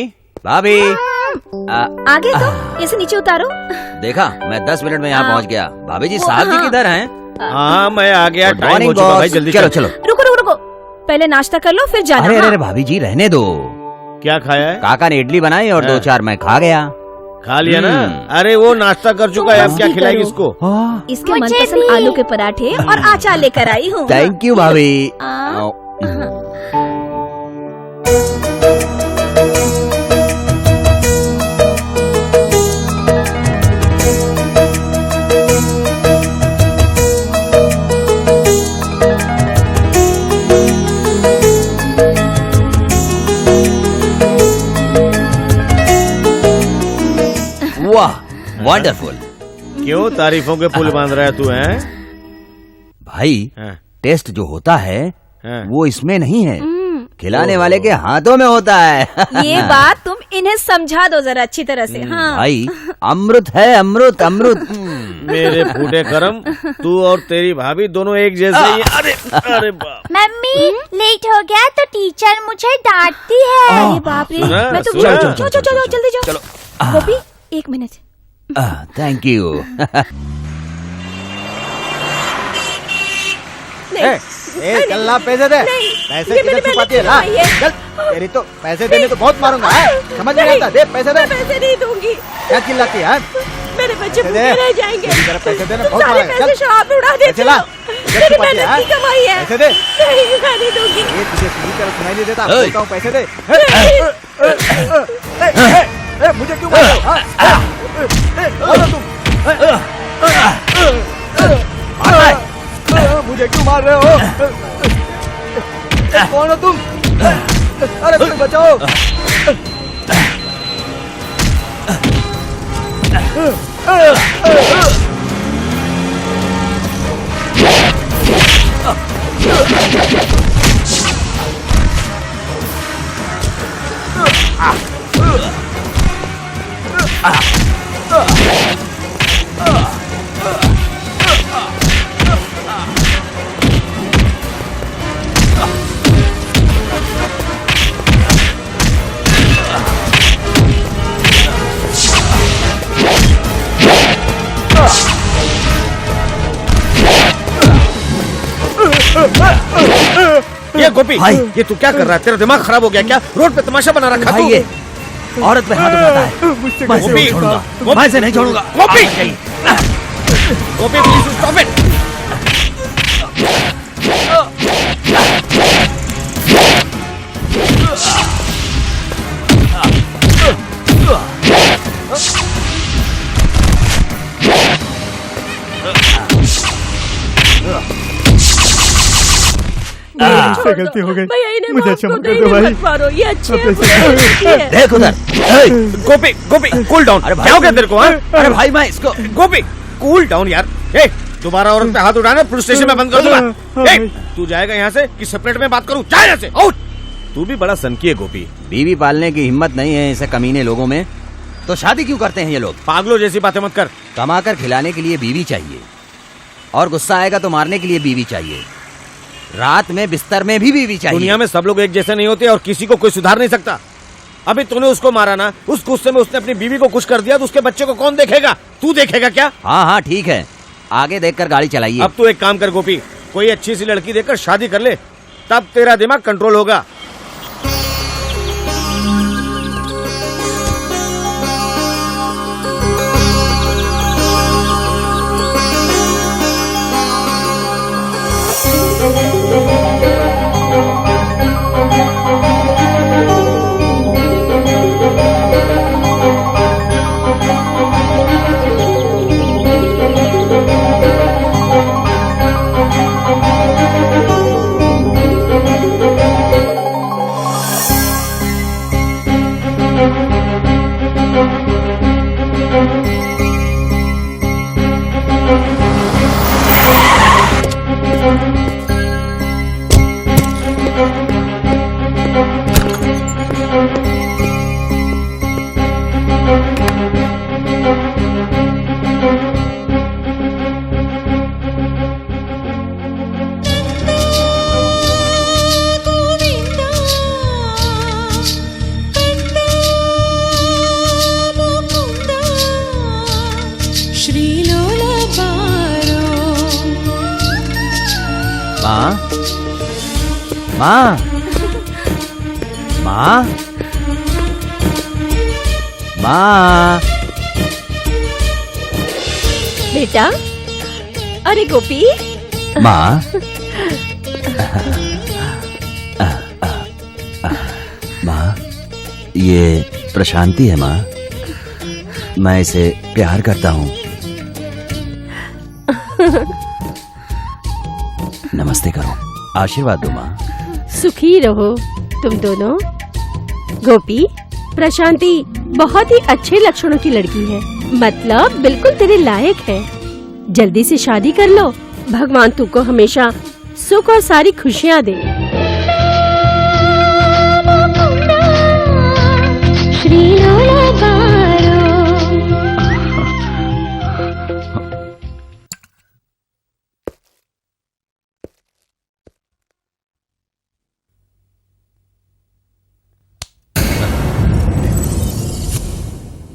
भाभी। आगे तो इसे नीचे उतारो। देखा, मैं 10 मिनट में यहाँ पहुँच गया। भाभी जी, साहब जी किधर हैं? हाँ, मैं आ गया। Good टाइम morning, हो चुका boss। भाई, जल्दी चलो चल। चलो। रुको रुको रुको, पहले नाश्ता कर लो फिर जाना। अरे हाँ। अरे भाभी जी, रहने दो। क्या खाया है? काका ने इडली बनाई और 2-4 मैं खा गया। खा लिया ना? अरे वो नाश्ता कर चुका है, अब क्या खिलाएगी इसको? इसके मुझे मनपसंद भी। आलू के पराठे और अचार लेकर आई हूँ। थैंक यू भाभी। वाह, वंडरफुल। क्यों तारीफों के पुल बांध रहा है तू? हैं? भाई, हाँ, टेस्ट जो होता है हाँ। वो इसमें नहीं है, खिलाने वाले के हाथों में होता है। ये बात तुम इन्हें समझा दो जरा अच्छी तरह से। हाँ। भाई, अमृत है, अमृत अमृत। मेरे फूटे करम, तू और तेरी भाभी दोनों एक जैसे ही। अरे अरे बाप। मम्मी लेट हो गया तो टीचर मुझे डांटती है। अरे बाप रे, सुना? मैं तो सुना? चलो चलो चलो जल्दी जाओ। गोपी, 1 मिनट। Thank you. चल ला, पैसे दे। पैसे किधर छुपाती है? ला, चल। तेरी तो पैसे देने तो बहुत मारूंगा। समझ नहीं आता? दे पैसे दे। पैसे नहीं दूंगी, क्या चिल्लाती है? मेरे बच्चे पैसे दे। भूखे रह जाएंगे। तेरा पैसे देना तुम बहुत सारे मारेगा। पैसे चल। शराब में उड़ा देते पैसे ला। हो। किधर मेरी छुपाती है? मेहनत की कमाई है। पैसे दे। नहीं, मैं नहीं दूंगी। ये तुझे पूरी तरह सुनाई नहीं देता? ए। बोलता हूँ पैसे दे। मुझे क्यों मार रहे हो? बोलो तुम। मुझे क्यों मार रहे हो? कौन हो तुम? अरे मुझे बचाओ। ये गोपी, भाई। ये तू क्या कर रहा है? तेरा दिमाग खराब हो गया क्या? रोड पे तमाशा बना रखा भाई, तू? ये औरत पे हाथ उठाता है। मुझसे मैं इसे गोपी, नहीं छोड़ूंगा, गोपी। मैं इसे नहीं छोड़ूंगा। गोपी। आप जाइए। गोपी प्लीज स्टॉप इट। मुझसे गलती हो गई। भैया इन्हें मुझे माफ क्षमा कर कर दो, दो इन्हें भाई। मत मारो, ये अच्छे हैं, अब ऐसे- बुरे नहीं है। देख उधर। गोपी गोपी कूल डाउन। अरे भाई, क्या हो गया तेरे को? हाँ? अरे भाई, मैं इसको गोपी कूल डाउन यार। ए, दोबारा औरत पे हाथ उठाना पुलिस स्टेशन में बंद कर दूंगा। ए, तू जाएगा यहाँ से कि सेपरेट में बात करूँ? जा यहाँ से, आउट। तू भी बड़ा सनकी है गोपी। बीवी पालने की हिम्मत नहीं है ऐसे कमीने लोगों में, तो शादी क्यों करते हैं ये लोग? पागलों जैसी बातें मत कर। कमाकर खिलाने के लिए बीवी चाहिए और गुस्सा आएगा तो मारने के लिए बीवी चाहिए। रात में बिस्तर में भी बीवी चाहिए। दुनिया में सब लोग एक जैसे नहीं होते और किसी को कोई सुधार नहीं सकता। अभी तूने उसको मारा ना, उस गुस्से में उसने अपनी बीवी को कुछ कर दिया तो उसके बच्चे को कौन देखेगा? तू देखेगा क्या? हाँ हाँ ठीक है, आगे देखकर गाड़ी चलाइए। अब तू एक काम कर गोपी, कोई अच्छी सी लड़की देखकर शादी कर ले, तब तेरा दिमाग कंट्रोल होगा। माँ, माँ, माँ। बेटा, अरे गोपी, माँ, माँ, ये प्रशांति है माँ, मैं इसे प्यार करता हूँ। नमस्ते करो, आशीर्वाद दो माँ। सुखी रहो तुम दोनों। गोपी, प्रशांति बहुत ही अच्छे लक्षणों की लड़की है, मतलब बिल्कुल तेरे लायक है। जल्दी से शादी कर लो, भगवान तुमको हमेशा सुख और सारी खुशियाँ दे।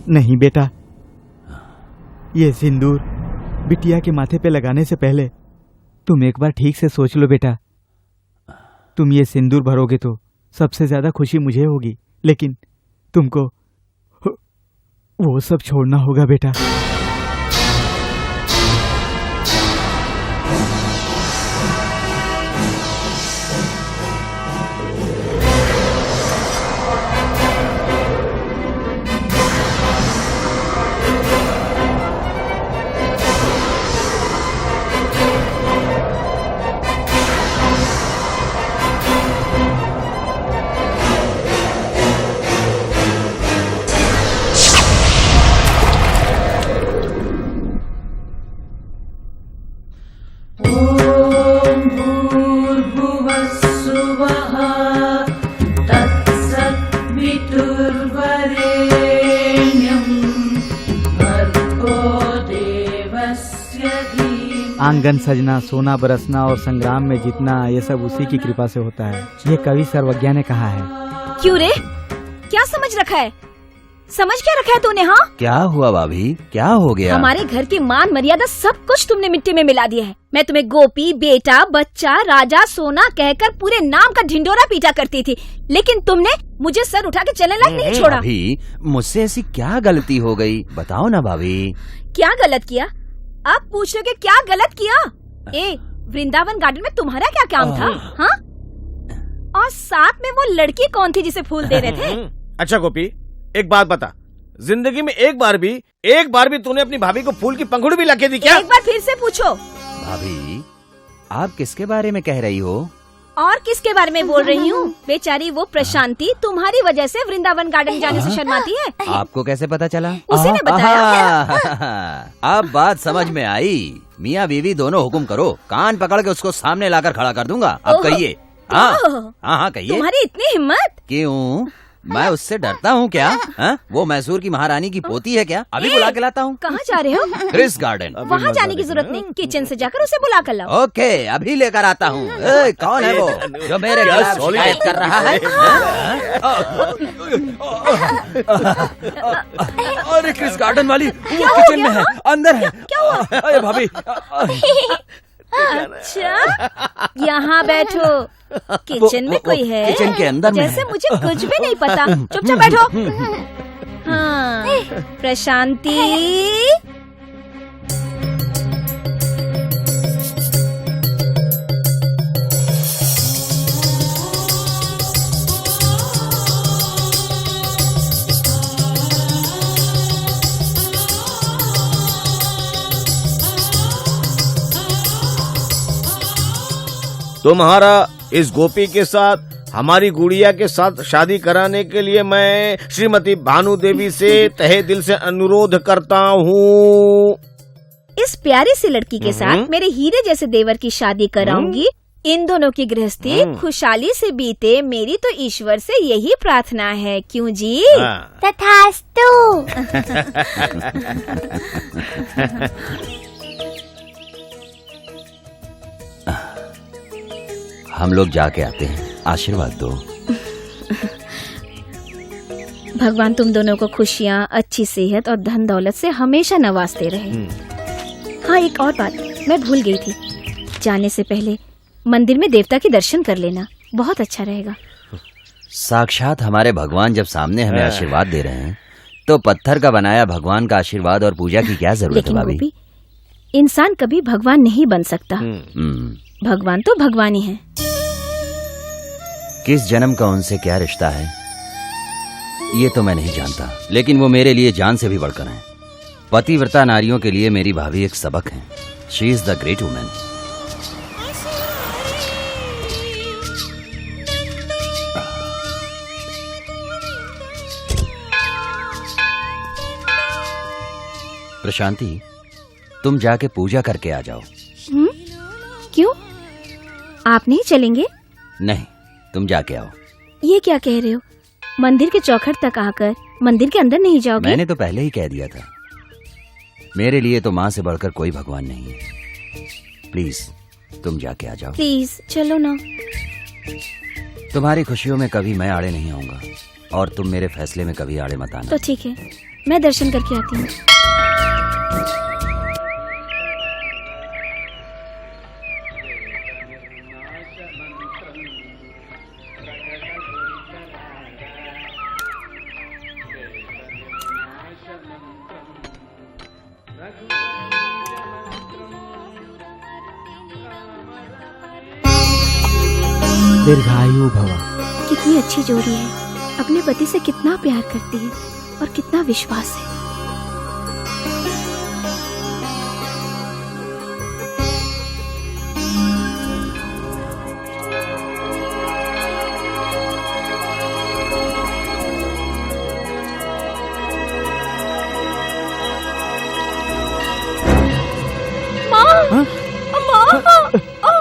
नहीं बेटा, ये सिंदूर बिटिया के माथे पे लगाने से पहले तुम एक बार ठीक से सोच लो बेटा। तुम ये सिंदूर भरोगे तो सबसे ज्यादा खुशी मुझे होगी, लेकिन तुमको वो सब छोड़ना होगा बेटा। आंगन सजना, सोना बरसना और संग्राम में जीतना, ये सब उसी की कृपा से होता है, ये कवि सर्वज्ञ ने कहा है। क्यों रे, क्या समझ रखा है? समझ क्या रखा है तूने? हाँ, क्या हुआ भाभी, क्या हो गया? हमारे घर की मान मर्यादा सब कुछ तुमने मिट्टी में मिला दिया है। मैं तुम्हें गोपी, बेटा, बच्चा, राजा, सोना कहकर पूरे नाम का ढिंडोरा पीटा करती थी, लेकिन तुमने मुझे सर उठा के चलने लायक नहीं छोड़ा। भाभी, मुझसे ऐसी क्या गलती हो गई, बताओ ना भाभी। क्या गलत किया? आप पूछ रहे हो कि क्या गलत किया? ए, वृंदावन गार्डन में तुम्हारा क्या काम था? हाँ? और साथ में वो लड़की कौन थी जिसे फूल दे रहे थे? अच्छा गोपी, एक बात बता, जिंदगी में एक बार भी तूने अपनी भाभी को फूल की पंखुड़ी भी लाके दी क्या? एक बार फिर से पूछो। भाभी, आप किसके बारे में कह रही हो? और किसके बारे में बोल रही हूँ? बेचारी वो प्रशांति तुम्हारी वजह से वृंदावन गार्डन जाने से शर्माती है। आपको कैसे पता चला? उसी ने बताया। अब बात समझ में आई। मियाँ बीवी दोनों हुक्म करो, कान पकड़ के उसको सामने लाकर खड़ा कर दूंगा। अब कहिए। हाँ हाँ, कहिए। तुम्हारी इतनी हिम्मत? क्यों? मैं उससे डरता हूँ क्या? हाँ? वो मैसूर की महारानी की पोती है क्या? अभी बुला के लाता हूँ। कहाँ जा रहे हो? Chris garden. वहाँ जाने की जरूरत नहीं, किचन से जाकर उसे बुला कर लाओ। ओके, अभी लेकर आता हूँ। कौन है वो जो मेरे खिलाफ शिकायत कर रहा है? अरे क्रिस गार्डन वाली वो किचन में है, अंदर है। क्या हुआ? अरे भाभी, अच्छा, यहाँ बैठो। किचन में कोई है? किचन के अंदर में जैसे है। मुझे कुछ भी नहीं पता। चुपचाप बैठो। हाँ, प्रशांति। तुम्हारा इस गोपी के साथ हमारी गुड़िया के साथ शादी कराने के लिए मैं श्रीमती भानु देवी से तहे दिल से अनुरोध करता हूँ। इस प्यारी सी लड़की के साथ मेरे हीरे जैसे देवर की शादी कराऊंगी। इन दोनों की गृहस्थी खुशहाली से बीते, मेरी तो ईश्वर से यही प्रार्थना है। क्यों जी? तथास्तु। हम लोग जाके आते हैं, आशीर्वाद दो। भगवान तुम दोनों को खुशियाँ, अच्छी सेहत और धन दौलत से हमेशा नवाजते रहे। हाँ, एक और बात मैं भूल गई थी, जाने से पहले मंदिर में देवता के दर्शन कर लेना, बहुत अच्छा रहेगा। साक्षात हमारे भगवान जब सामने हमें आशीर्वाद दे रहे हैं तो पत्थर का बनाया भगवान का आशीर्वाद और पूजा की क्या जरूरत है लेकिन भाभी? गोपी, इंसान कभी भगवान नहीं बन सकता। भगवान तो भगवान ही है। किस जन्म का उनसे क्या रिश्ता है ये तो मैं नहीं जानता, लेकिन वो मेरे लिए जान से भी बढ़कर हैं। पतिव्रता नारियों के लिए मेरी भाभी एक सबक है। She is the great women. Prashanti, तुम जाके पूजा करके आ जाओ। क्यों, आप नहीं चलेंगे? नहीं, तुम जाके आओ। ये क्या कह रहे हो? मंदिर के चौखट तक आकर मंदिर के अंदर नहीं जाओगे? मैंने तो पहले ही कह दिया था, मेरे लिए तो माँ से बढ़कर कोई भगवान नहीं है। प्लीज तुम जाके आ जाओ। प्लीज चलो ना। तुम्हारी खुशियों में कभी मैं आड़े नहीं आऊंगा और तुम मेरे फैसले में कभी आड़े मत आना। तो ठीक है, मैं दर्शन करके आती हूँ। दीर्घायु भवा। कितनी अच्छी जोड़ी है, अपने पति से कितना प्यार करती है और कितना विश्वास है।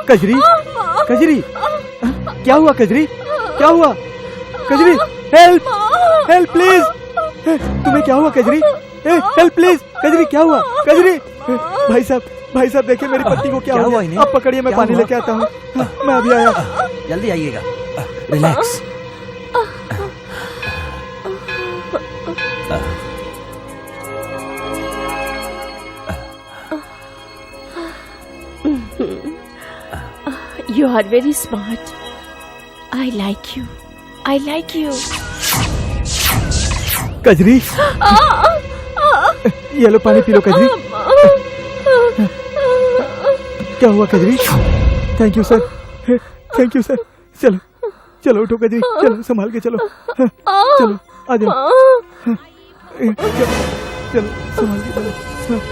कजरी, कजरी, क्या हुआ कजरी? क्या हुआ कजरी? Help, help please. तुम्हें क्या हुआ कजरी? Help please. कजरी क्या हुआ? कजरी, भाई साहब देखिए मेरी पत्नी को क्या हुआ? अब पकड़िए, मैं पानी लेके आता हूँ। मैं अभी आया। जल्दी आइएगा। Relax. You are very smart. I like you. I like you. Kajri, ये लो पानी पी लो कजरी। क्या हुआ Kajri? Thank you sir, thank you sir. चलो चलो उठो कजरी, चलो संभाल के चलो। चलो आ जाओ। चलो संभाल के चलो।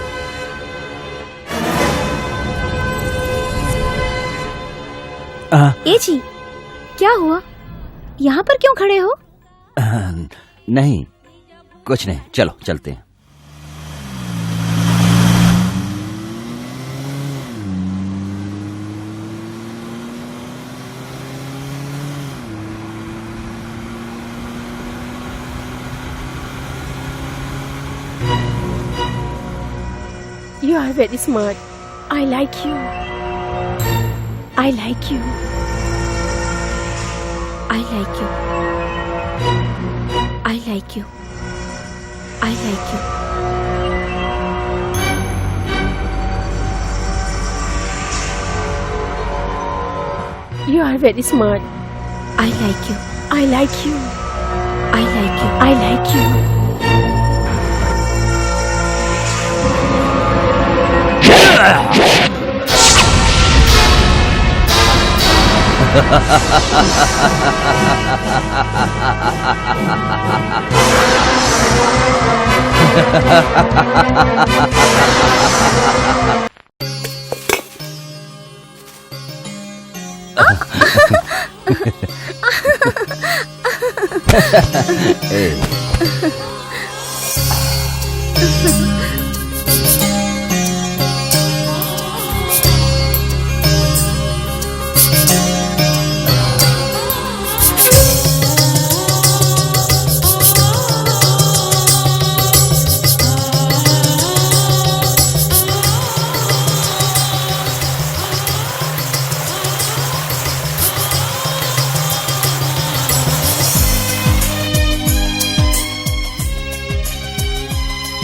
ए जी, क्या हुआ? यहाँ पर क्यों खड़े हो? नहीं, कुछ नहीं, चलो चलते हैं। You are very smart. I like you. I like you. I like you. I like you. I like you. You are very smart. I like you. I like you. I like you. I like you.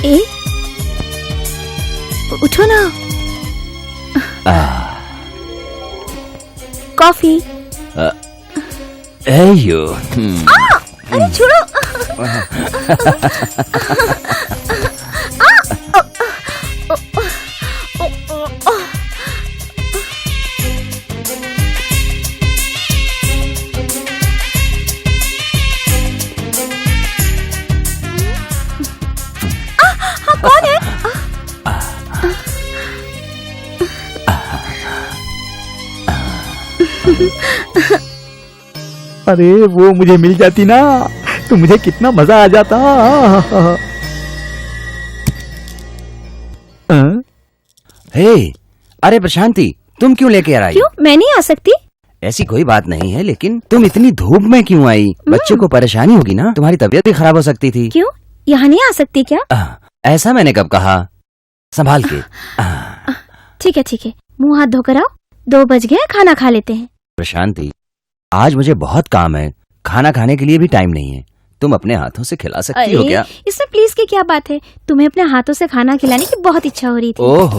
ए, उठो ना। Coffee. Hey you. अरे छोड़ो। कौन है? अरे वो मुझे मिल जाती ना तो मुझे कितना मजा आ जाता। हे, अरे प्रशांति, तुम क्यों लेके आ रही? क्यों? मैं नहीं आ सकती? ऐसी कोई बात नहीं है, लेकिन तुम इतनी धूप में क्यों आई? बच्चे को परेशानी होगी ना, तुम्हारी तबीयत भी खराब हो सकती थी। क्यों? यहाँ नहीं आ सकती क्या? ऐसा मैंने कब कहा? संभाल के। ठीक है ठीक है, मुंह हाथ धोकर आओ। 2 बज गए, खाना खा लेते हैं। प्रशांति, आज मुझे बहुत काम है, खाना खाने के लिए भी टाइम नहीं है। तुम अपने हाथों से खिला सकती हो क्या? इसमें प्लीज की क्या बात है? तुम्हें अपने हाथों से खाना खिलाने की बहुत इच्छा हो रही थी। Oh,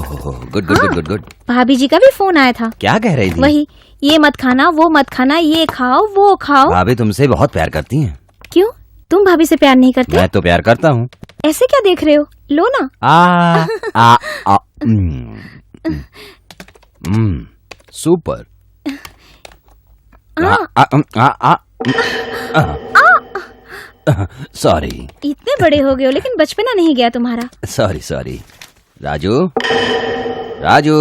good good good good good. भाभी जी का भी फोन आया था। क्या कह रही थी? वही, ये मत खाना, वो मत खाना, ये खाओ, वो खाओ। भाभी तुमसे बहुत प्यार करती हैं। क्यों? तुम भाभी से प्यार नहीं करते? मैं तो प्यार करता हूँ। ऐसे क्या देख रहे हो? लो ना। सुपर। सॉरी। इतने बड़े हो गए हो लेकिन बचपना नहीं गया तुम्हारा। Sorry sorry. राजू, राजू,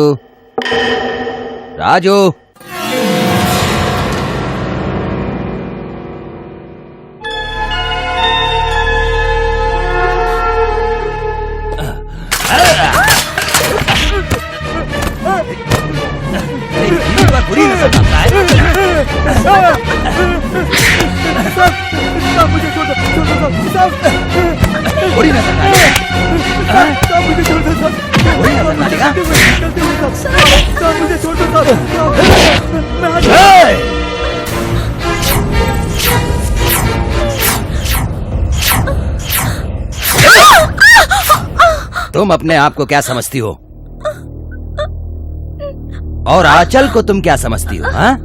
राजू। बुरी नजर आता है। मुझे छोड़ दो, बुरी नजर मुझे छोड़ दो, बुरी नजर डालेगा। मुझे छोड़ दो। तुम अपने आप को क्या समझती हो? और आंचल को तुम क्या समझती हो? हाँ?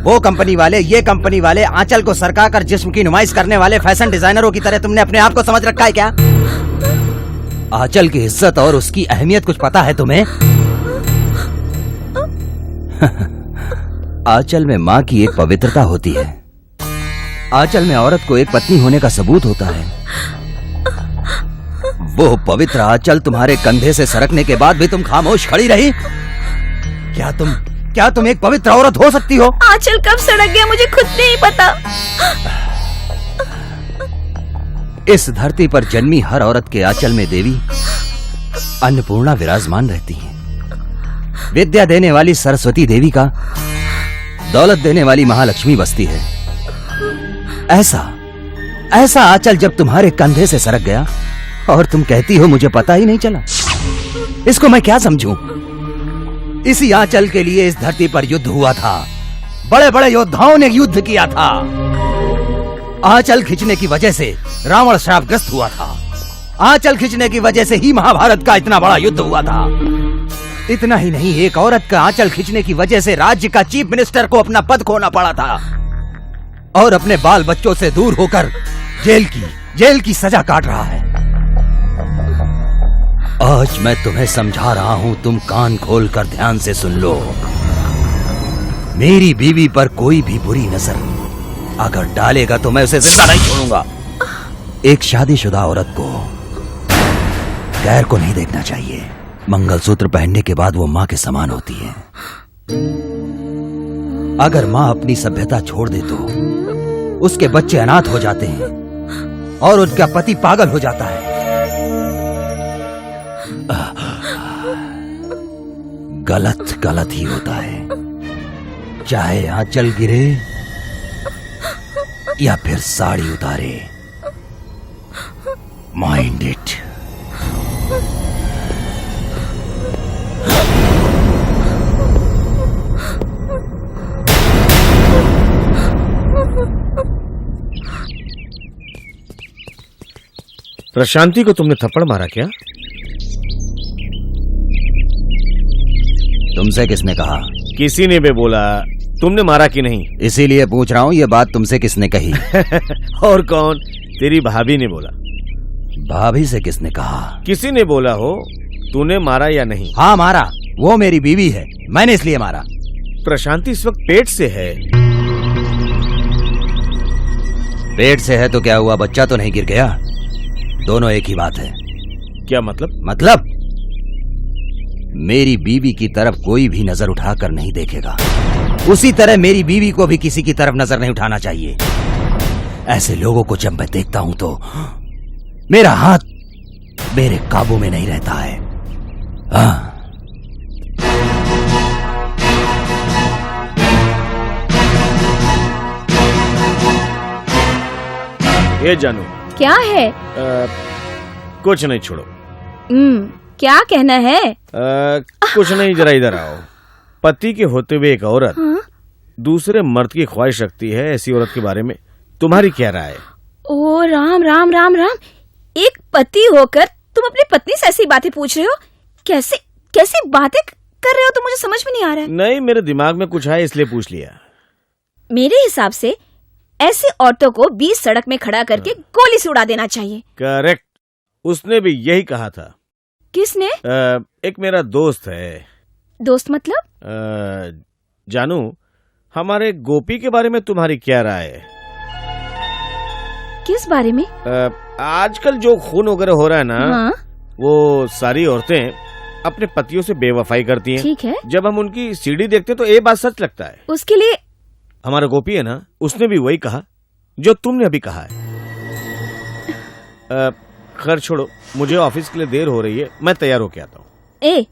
वो कंपनी वाले, ये कंपनी वाले आंचल को सरका कर जिस्म की नुमाइश करने वाले फैशन डिजाइनरों की तरह तुमने अपने आप को समझ रखा है क्या? आंचल की इज्जत और उसकी अहमियत कुछ पता है तुम्हें? आंचल में माँ की एक पवित्रता होती है। आंचल में औरत को एक पत्नी होने का सबूत होता है। वो पवित्र आंचल तुम्हारे कंधे से सरकने के बाद भी तुम खामोश खड़ी रही? क्या तुम एक पवित्र औरत हो सकती हो? आंचल कब सड़क गया मुझे खुद नहीं पता। इस धरती पर जन्मी हर औरत के आंचल में देवी अन्नपूर्णा विराजमान रहती है। विद्या देने वाली सरस्वती देवी का दौलत देने वाली महालक्ष्मी बसती है। ऐसा आंचल जब तुम्हारे कंधे से सरक गया और तुम कहती हो मुझे पता ही नहीं चला। इसको मैं क्या समझूं? इसी आंचल के लिए इस धरती पर युद्ध हुआ था। बड़े बड़े योद्धाओं ने युद्ध किया था। आंचल खींचने की वजह से रावण श्रापग्रस्त हुआ था। आंचल खींचने की वजह से ही महाभारत का इतना बड़ा युद्ध हुआ था। इतना ही नहीं, एक औरत का आंचल खींचने की वजह से राज्य का चीफ मिनिस्टर को अपना पद खोना पड़ा था और अपने बाल बच्चों से दूर होकर जेल की सजा काट रहा है। आज मैं तुम्हें समझा रहा हूं, तुम कान खोलकर ध्यान से सुन लो। मेरी बीवी पर कोई भी बुरी नजर अगर डालेगा तो मैं उसे जिंदा नहीं छोड़ूंगा। एक शादीशुदा औरत को गैर को नहीं देखना चाहिए। मंगलसूत्र पहनने के बाद वो माँ के समान होती है। अगर माँ अपनी सभ्यता छोड़ दे तो उसके बच्चे अनाथ हो जाते हैं और उनका पति पागल हो जाता है। गलत ही होता है, चाहे आंचल गिरे या फिर साड़ी उतारे। Mind it. प्रशांति को तुमने थप्पड़ मारा क्या? तुमसे किसने कहा? किसी ने भी बोला। तुमने मारा कि नहीं? इसीलिए पूछ रहा हूँ, ये बात तुमसे किसने कही? और कौन? तेरी भाभी ने बोला। भाभी से किसने कहा? किसी ने बोला हो। तूने मारा या नहीं? हाँ मारा, वो मेरी बीवी है, मैंने इसलिए मारा। प्रशांति इस वक्त पेट से है। पेट से है तो क्या हुआ, बच्चा तो नहीं गिर गया? दोनों एक ही बात है। क्या मतलब? मतलब मेरी बीवी की तरफ कोई भी नजर उठाकर नहीं देखेगा, उसी तरह मेरी बीवी को भी किसी की तरफ नजर नहीं उठाना चाहिए। ऐसे लोगों को जब मैं देखता हूं तो मेरा हाथ मेरे काबू में नहीं रहता है। हाँ। ये जानू। क्या है? कुछ नहीं, छोड़ो। क्या कहना है? कुछ नहीं, जरा इधर आओ। पति के होते हुए एक औरत दूसरे मर्द की ख्वाहिश रखती है, ऐसी औरत के बारे में तुम्हारी क्या राय है? ओ राम राम राम राम, एक पति होकर तुम अपनी पत्नी से ऐसी बातें पूछ रहे हो? कैसी बातें कर रहे हो तुम, मुझे समझ में नहीं आ रहा है। नहीं, मेरे दिमाग में कुछ आया इसलिए पूछ लिया। मेरे हिसाब से ऐसी औरतों को बीच सड़क में खड़ा करके गोली से उड़ा देना चाहिए। करेक्ट, उसने भी यही कहा था। किसने? एक मेरा दोस्त है। दोस्त मतलब? जानू, हमारे गोपी के बारे में तुम्हारी क्या राय है? किस बारे में? आजकल जो खून वगैरह हो रहा है ना, हाँ? वो सारी औरतें अपने पतियों से बेवफाई करती हैं। ठीक है। जब हम उनकी सीढ़ी देखते तो ये बात सच लगता है। उसके लिए हमारा गोपी है ना, उसने भी वही कहा जो तुमने अभी कहा है। खैर छोड़ो, मुझे ऑफिस के लिए देर हो रही है, मैं तैयार होके आता हूँ।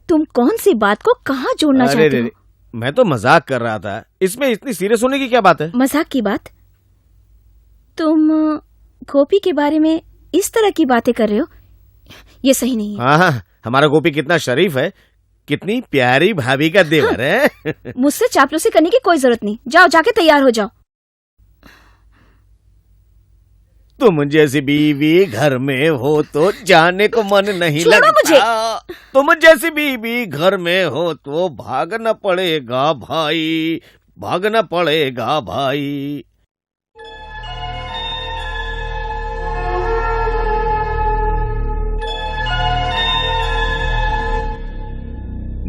तुम कौन सी बात को कहाँ जोड़ना चाहते हो? मैं तो मजाक कर रहा था, इसमें इतनी सीरियस होने की क्या बात है? मजाक की बात? तुम गोपी के बारे में इस तरह की बातें कर रहे हो, ये सही नहीं है। हाँ, हमारा गोपी कितना शरीफ है, कितनी प्यारी भाभी का देवर है। मुझसे चापलूसी करने की कोई जरूरत नहीं, जाओ जाके तैयार हो जाओ। तुम जैसी बीवी घर में हो तो जाने को मन नहीं लगता। मुझे। तुम जैसी बीवी घर में हो तो भागना पड़ेगा भाई, भागना पड़ेगा भाई।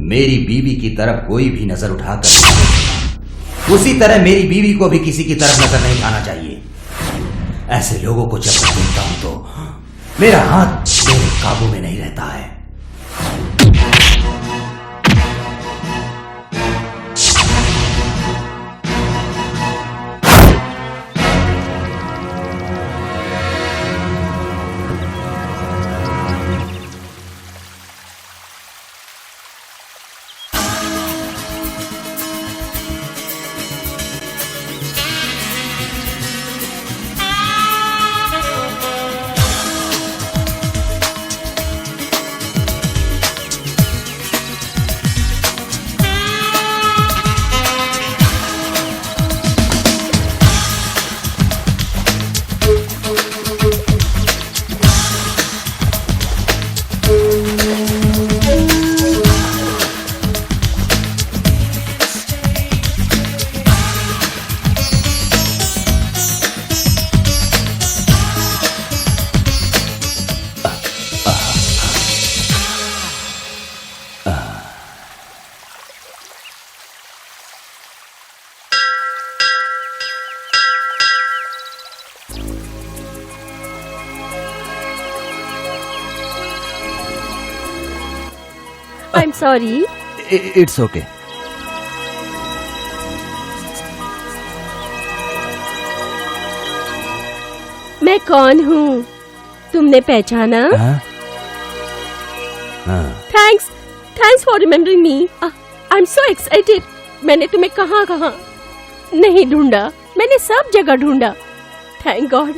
मेरी बीवी की तरफ कोई भी नजर उठाकर उसी तरह मेरी बीवी को भी किसी की तरफ नजर नहीं उठाना चाहिए। ऐसे लोगों को जब मैं देखता हूं तो मेरा हाथ मेरे काबू में नहीं रहता है। I am sorry. It's okay. मैं कौन हूँ तुमने पहचाना? Thanks for remembering me. I am so excited. मैंने तुम्हें कहाँ कहाँ नहीं ढूंढा, मैंने सब जगह ढूंढा। थैंक गॉड,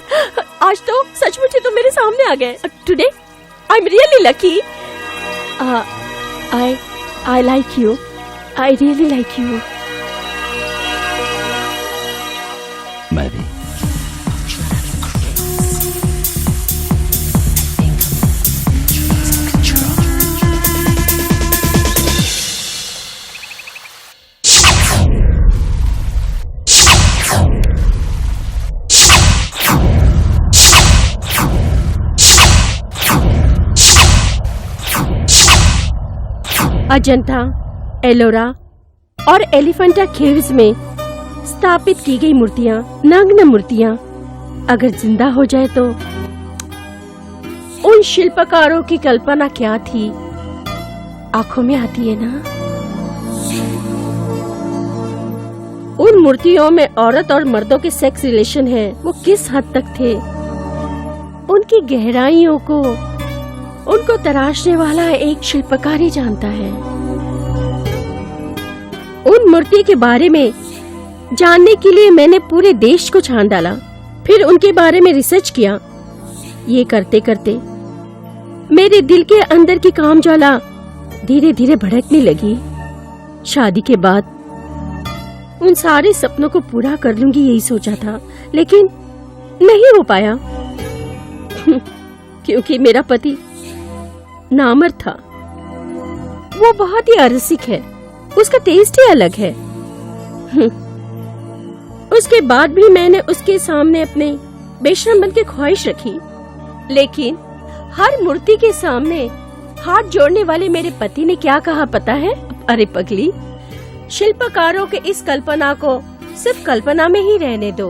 आज तो सचमुच ही तुम मेरे सामने आ गए। Today I am really lucky. I like you, I really like you. मैं भी। अजंता, एलोरा और एलिफेंटा केव्स में स्थापित की गई मूर्तियां, नग्न मूर्तियां, अगर जिंदा हो जाए तो उन शिल्पकारों की कल्पना क्या थी, आंखों में आती है ना। उन मूर्तियों में औरत और मर्दों के सेक्स रिलेशन है, वो किस हद तक थे, उनकी गहराइयों को उनको तराशने वाला एक शिल्पकार ही जानता है। उन मूर्ति के बारे में जानने के लिए मैंने पूरे देश को छान डाला, फिर उनके बारे में रिसर्च किया। ये करते करते मेरे दिल के अंदर की कामज्वाला धीरे धीरे भड़कने लगी। शादी के बाद उन सारे सपनों को पूरा कर लूंगी यही सोचा था, लेकिन नहीं हो पाया क्योंकि मेरा पति नामर्द था। वो बहुत ही अरसिक है, उसका टेस्ट ही अलग है। उसके बाद भी मैंने उसके सामने अपने बेशरम बन के ख्वाहिश रखी, लेकिन हर मूर्ति के सामने हाथ जोड़ने वाले मेरे पति ने क्या कहा पता है? अरे पगली, शिल्पकारों के इस कल्पना को सिर्फ कल्पना में ही रहने दो,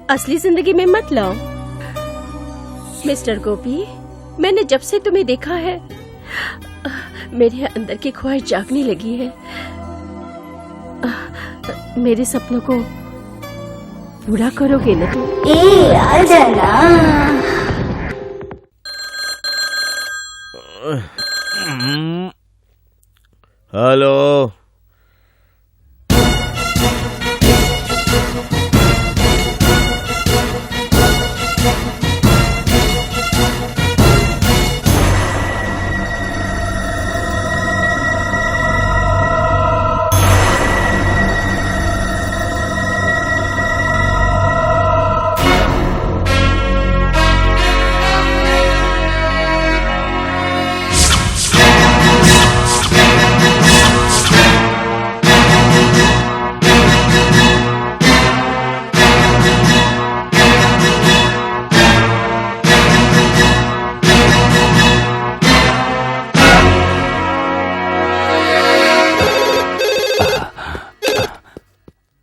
असली जिंदगी में मत लाओ। मिस्टर गोपी, मैंने जब से तुम्हें देखा है मेरे अंदर की ख्वाहिश जागने लगी है। मेरे सपनों को पूरा करोगे ना तुम? हेलो,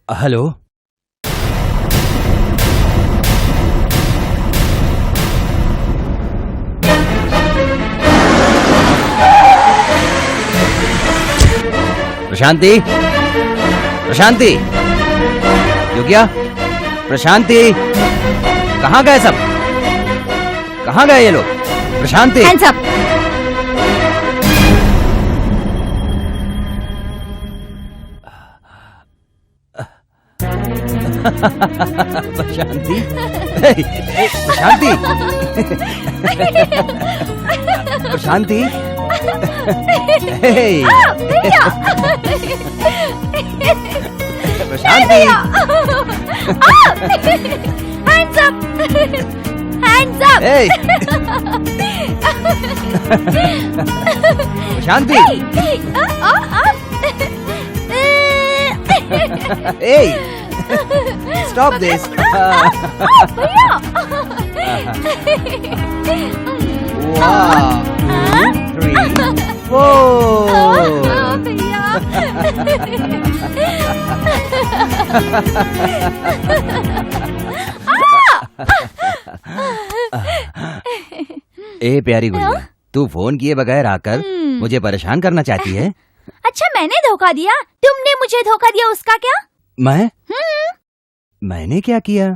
हेलो, प्रशांति, प्रशांति, योगिया, प्रशांति, कहाँ गए सब? कहाँ गए ये लोग? Prashanti, hands up. Prashanti, Prashanti, Prashanti, Prashanti, hands up, hands up. Prashanti, stop this. Wow. 2, 3, 4. ए प्यारी गुड़िया, तू फोन किए बगैर आकर मुझे परेशान करना चाहती है? अच्छा मैंने धोखा दिया, तुमने मुझे धोखा दिया, उसका क्या? मैं? मैंने क्या किया?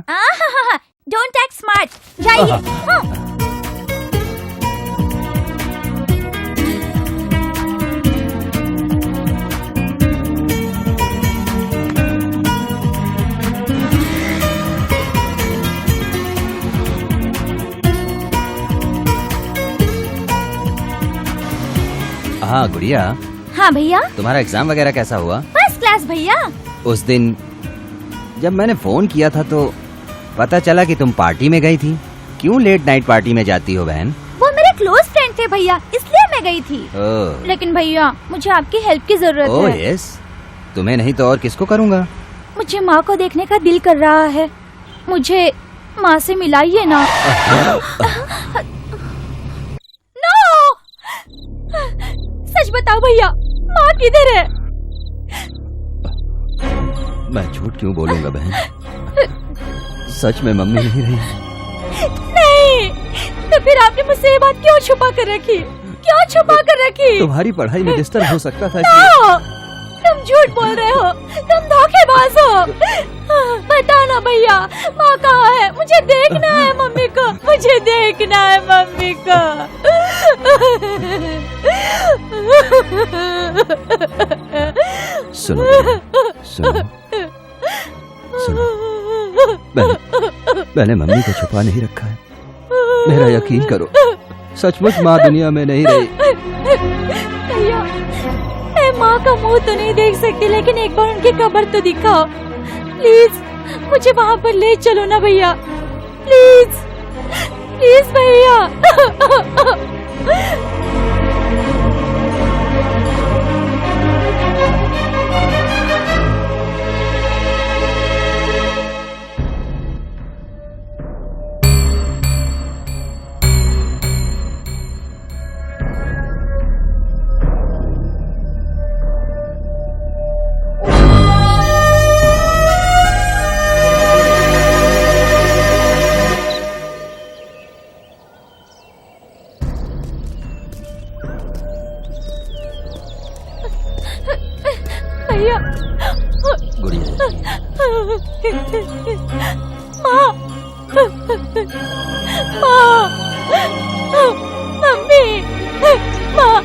डोंट एक्ट स्मार्ट, जाइए। हाँ। हाँ गुड़िया। हाँ भैया। तुम्हारा एग्जाम वगैरह कैसा हुआ? फर्स्ट क्लास भैया। उस दिन जब मैंने फोन किया था तो पता चला कि तुम पार्टी में गई थी। क्यों लेट नाइट पार्टी में जाती हो बहन? वो मेरे क्लोज फ्रेंड थे भैया, इसलिए मैं गई थी। ओह। लेकिन भैया मुझे आपकी हेल्प की जरूरत ओह है। यस, तुम्हें नहीं तो और किसको करूँगा? मुझे माँ को देखने का दिल कर रहा है, मुझे माँ से मिलाइए ना। नो! सच बताओ भैया, माँ किधर है? मैं झूठ क्यों बोलूंगा बहन? सच में मम्मी नहीं रही। नहीं, तो फिर आपने मुझसे ये बात क्यों छुपा कर रखी? क्यों छुपा कर रखी? तुम्हारी पढ़ाई में डिस्टर्ब हो सकता था नो! तुम झूठ बोल रहे हो, तुम धोखेबाज हो। बताओ ना भैया, माँ कहाँ है? मुझे देखना है मम्मी को, मुझे देखना है मम्मी को। सुनो सुनो सुनो, मैंने मम्मी को छुपा नहीं रखा है। मेरा यकीन करो, सचमुच माँ दुनिया में नहीं रही। भैया, मैं माँ का मुंह तो नहीं देख सकती, लेकिन एक बार उनकी कब्र तो दिखाओ प्लीज। मुझे वहाँ पर ले चलो ना भैया, प्लीज प्लीज भैया। भैया, गुड़िया, माँ, माँ, मम्मी, माँ,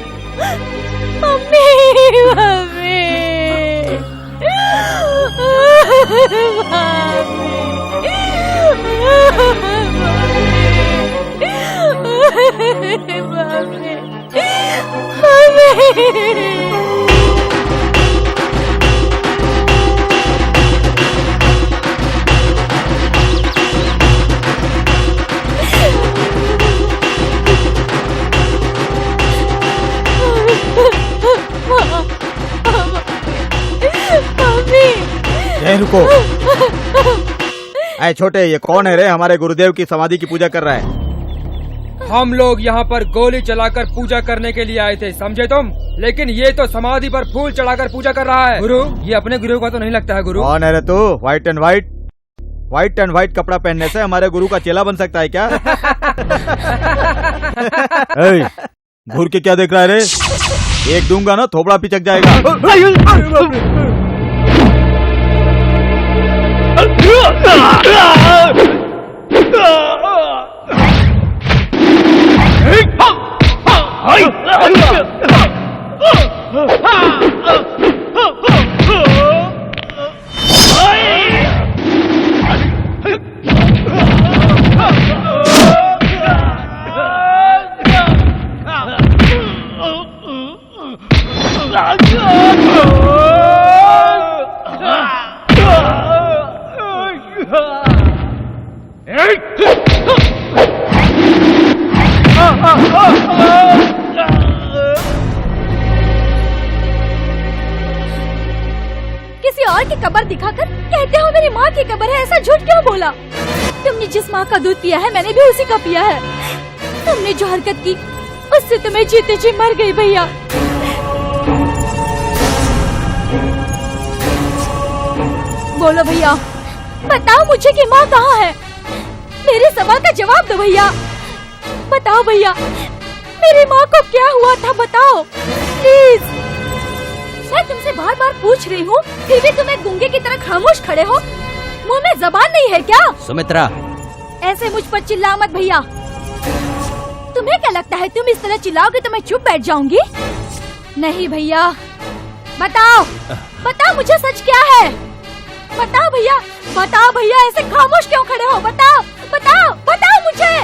मम्मी, रुको। ऐ छोटे, ये कौन है रे? हमारे गुरुदेव की समाधि की पूजा कर रहा है। हम लोग यहाँ पर गोली चलाकर पूजा करने के लिए आए थे, समझे तुम? लेकिन ये तो समाधि पर फूल चढ़ाकर पूजा कर रहा है। गुरु, ये अपने गुरु का तो नहीं लगता है। गुरु कौन है रे तू? व्हाइट एंड व्हाइट कपड़ा पहनने से हमारे गुरु का चेला बन सकता है क्या? घूर के क्या देख रहा है रे? एक दूंगा ना थोबड़ा पिचक जाएगा। किसी और की कब्र दिखाकर कहते हो मेरी माँ की कब्र है, ऐसा झूठ क्यों बोला? तुमने जिस माँ का दूध पिया है, मैंने भी उसी का पिया है। तुमने जो हरकत की, उससे तो मैं जीते जी मर गई भैया। बोलो भैया, बताओ मुझे कि माँ कहाँ है? मेरे सवाल का जवाब दो भैया, बताओ भैया। मेरी माँ को क्या हुआ था बताओ प्लीज। मैं तुमसे बार बार पूछ रही हूँ, फिर भी तुम एक गूंगे की तरह खामोश खड़े हो। मुंह में जबान नहीं है क्या? सुमित्रा, ऐसे मुझ पर चिल्लाओ मत भैया। तुम्हें क्या लगता है तुम इस तरह चिल्लाओगे तो मैं चुप बैठ जाऊंगी? नहीं भैया, बताओ बताओ मुझे सच क्या है? बताओ भैया, ऐसे खामोश क्यों खड़े हो? बताओ बताओ बताओ मुझे।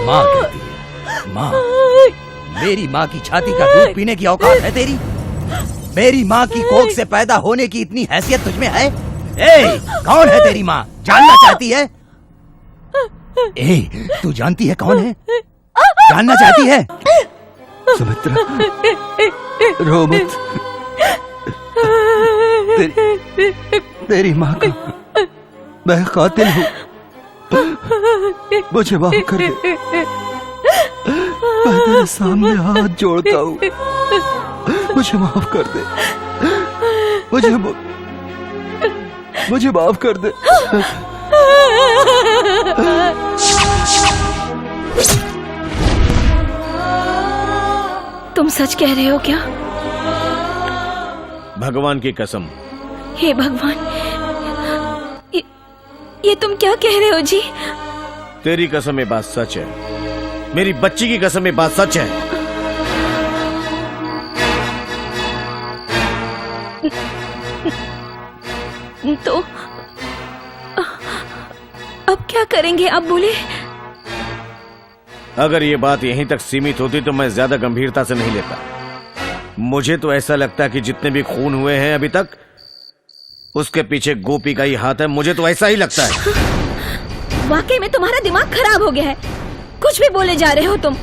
माँ कहती है, माँ, मेरी माँ की छाती का दूध पीने की औकात है तेरी? मेरी माँ की कोख से पैदा होने की इतनी हैसियत तुझमें है? ए, कौन है तेरी माँ? जानना चाहती है? ए, तू जानती है कौन है? जानना चाहती है? सुमित्रा, रो मत। तेरी माँ का मैं कातिल हूँ, मुझे माफ कर दे। मैं तेरे सामने हाथ जोड़ता हूँ, मुझे माफ कर दे। मुझे माफ कर दे। तुम सच कह रहे हो क्या? भगवान की कसम। हे भगवान, ये तुम क्या कह रहे हो जी? तेरी कसम ये बात सच है, मेरी बच्ची की कसम ये बात सच है। तो अब क्या करेंगे आप बोले? अगर ये बात यहीं तक सीमित होती तो मैं ज्यादा गंभीरता से नहीं लेता। मुझे तो ऐसा लगता है कि जितने भी खून हुए हैं अभी तक, उसके पीछे गोपी का ही हाथ है। मुझे तो ऐसा ही लगता है। वाकई में तुम्हारा दिमाग खराब हो गया है, कुछ भी बोले जा रहे हो तुम।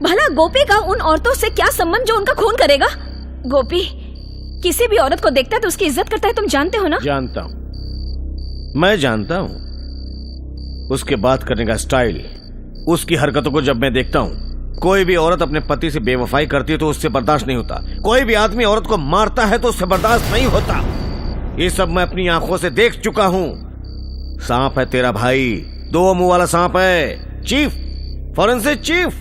भला गोपी का उन औरतों से क्या संबंध जो उनका खून करेगा? गोपी किसी भी औरत को देखता है तो उसकी इज्जत करता है, तुम जानते हो ना? जानता हूं, मैं जानता हूं। उसके बात करने का स्टाइल, उसकी हरकतों को जब मैं देखता हूं, कोई भी औरत अपने पति से बेवफाई करती है तो उससे बर्दाश्त नहीं होता। कोई भी आदमी औरत को मारता है तो उससे बर्दाश्त नहीं होता। ये सब मैं अपनी आंखों से देख चुका हूं। सांप है तेरा भाई, 2 मुंह वाला सांप है। चीफ, फॉरेंसिक चीफ,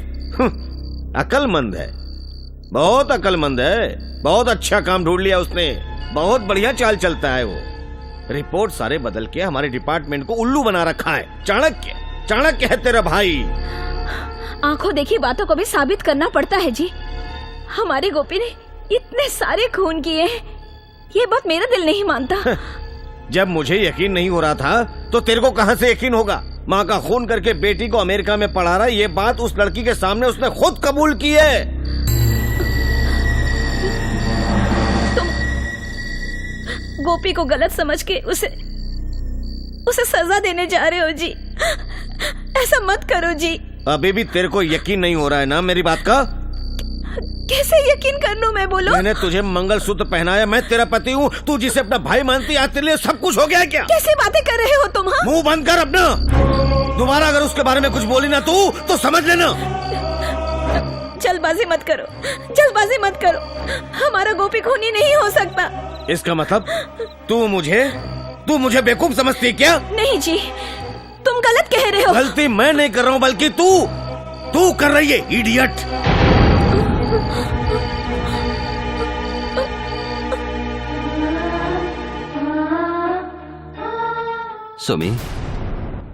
अकलमंद है, बहुत अकलमंद है। बहुत अच्छा काम ढूंढ लिया उसने, बहुत बढ़िया चाल चलता है वो। रिपोर्ट सारे बदल के हमारे डिपार्टमेंट को उल्लू बना रखा है। चाणक्य है तेरा भाई। आंखों देखी बातों को भी साबित करना पड़ता है जी। हमारी गोपी ने इतने सारे खून किए हैं, ये बात मेरा दिल नहीं मानता। जब मुझे यकीन नहीं हो रहा था तो तेरे को कहां से यकीन होगा? माँ का खून करके बेटी को अमेरिका में पढ़ा रहा है, ये बात उस लड़की के सामने उसने खुद कबूल की है। तुम गोपी को गलत समझ के उसे सजा देने जा रहे हो जी। ऐसा मत करो जी। अभी भी तेरे को यकीन नहीं हो रहा है ना मेरी बात का? कैसे यकीन कर लूं मैं, बोलो? मैंने तुझे मंगलसूत्र पहनाया, मैं तेरा पति हूँ, तू जिसे अपना भाई मानती है, तेरे लिए सब कुछ हो गया है क्या? कैसी बातें कर रहे हो तुम? हाँ? मुंह बंद कर अपना। दोबारा अगर उसके बारे में कुछ बोली ना तू तो समझ लेना। जल्दबाजी मत करो, हमारा गोपी खूनी नहीं हो सकता। इसका मतलब तू मुझे बेवकूफ समझती है क्या? नहीं जी, तुम गलत कह रहे हो। गलती मैं नहीं कर रहा हूँ बल्कि तू कर रही है, इडियट। सुमी,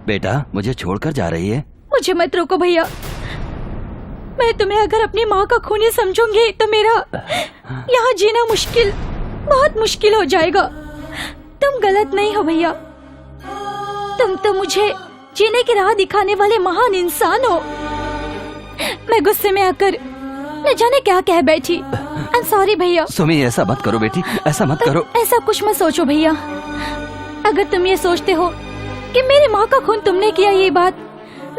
बेटा मुझे छोड़कर जा रही है? मुझे मत रोको भैया। मैं तुम्हें अगर अपनी माँ का खूनी समझूंगी तो मेरा यहाँ जीना बहुत मुश्किल हो जाएगा। तुम गलत नहीं हो भैया, तुम तो मुझे जीने की राह दिखाने वाले महान इंसान हो। मैं गुस्से में आकर न जाने क्या कह बैठी। आई एम सॉरी भैया। सुमी, ऐसा मत करो बेटी, ऐसा मत करो। ऐसा कुछ मत सोचो भैया। अगर तुम ये सोचते हो कि मेरी माँ का खून तुमने किया, ये बात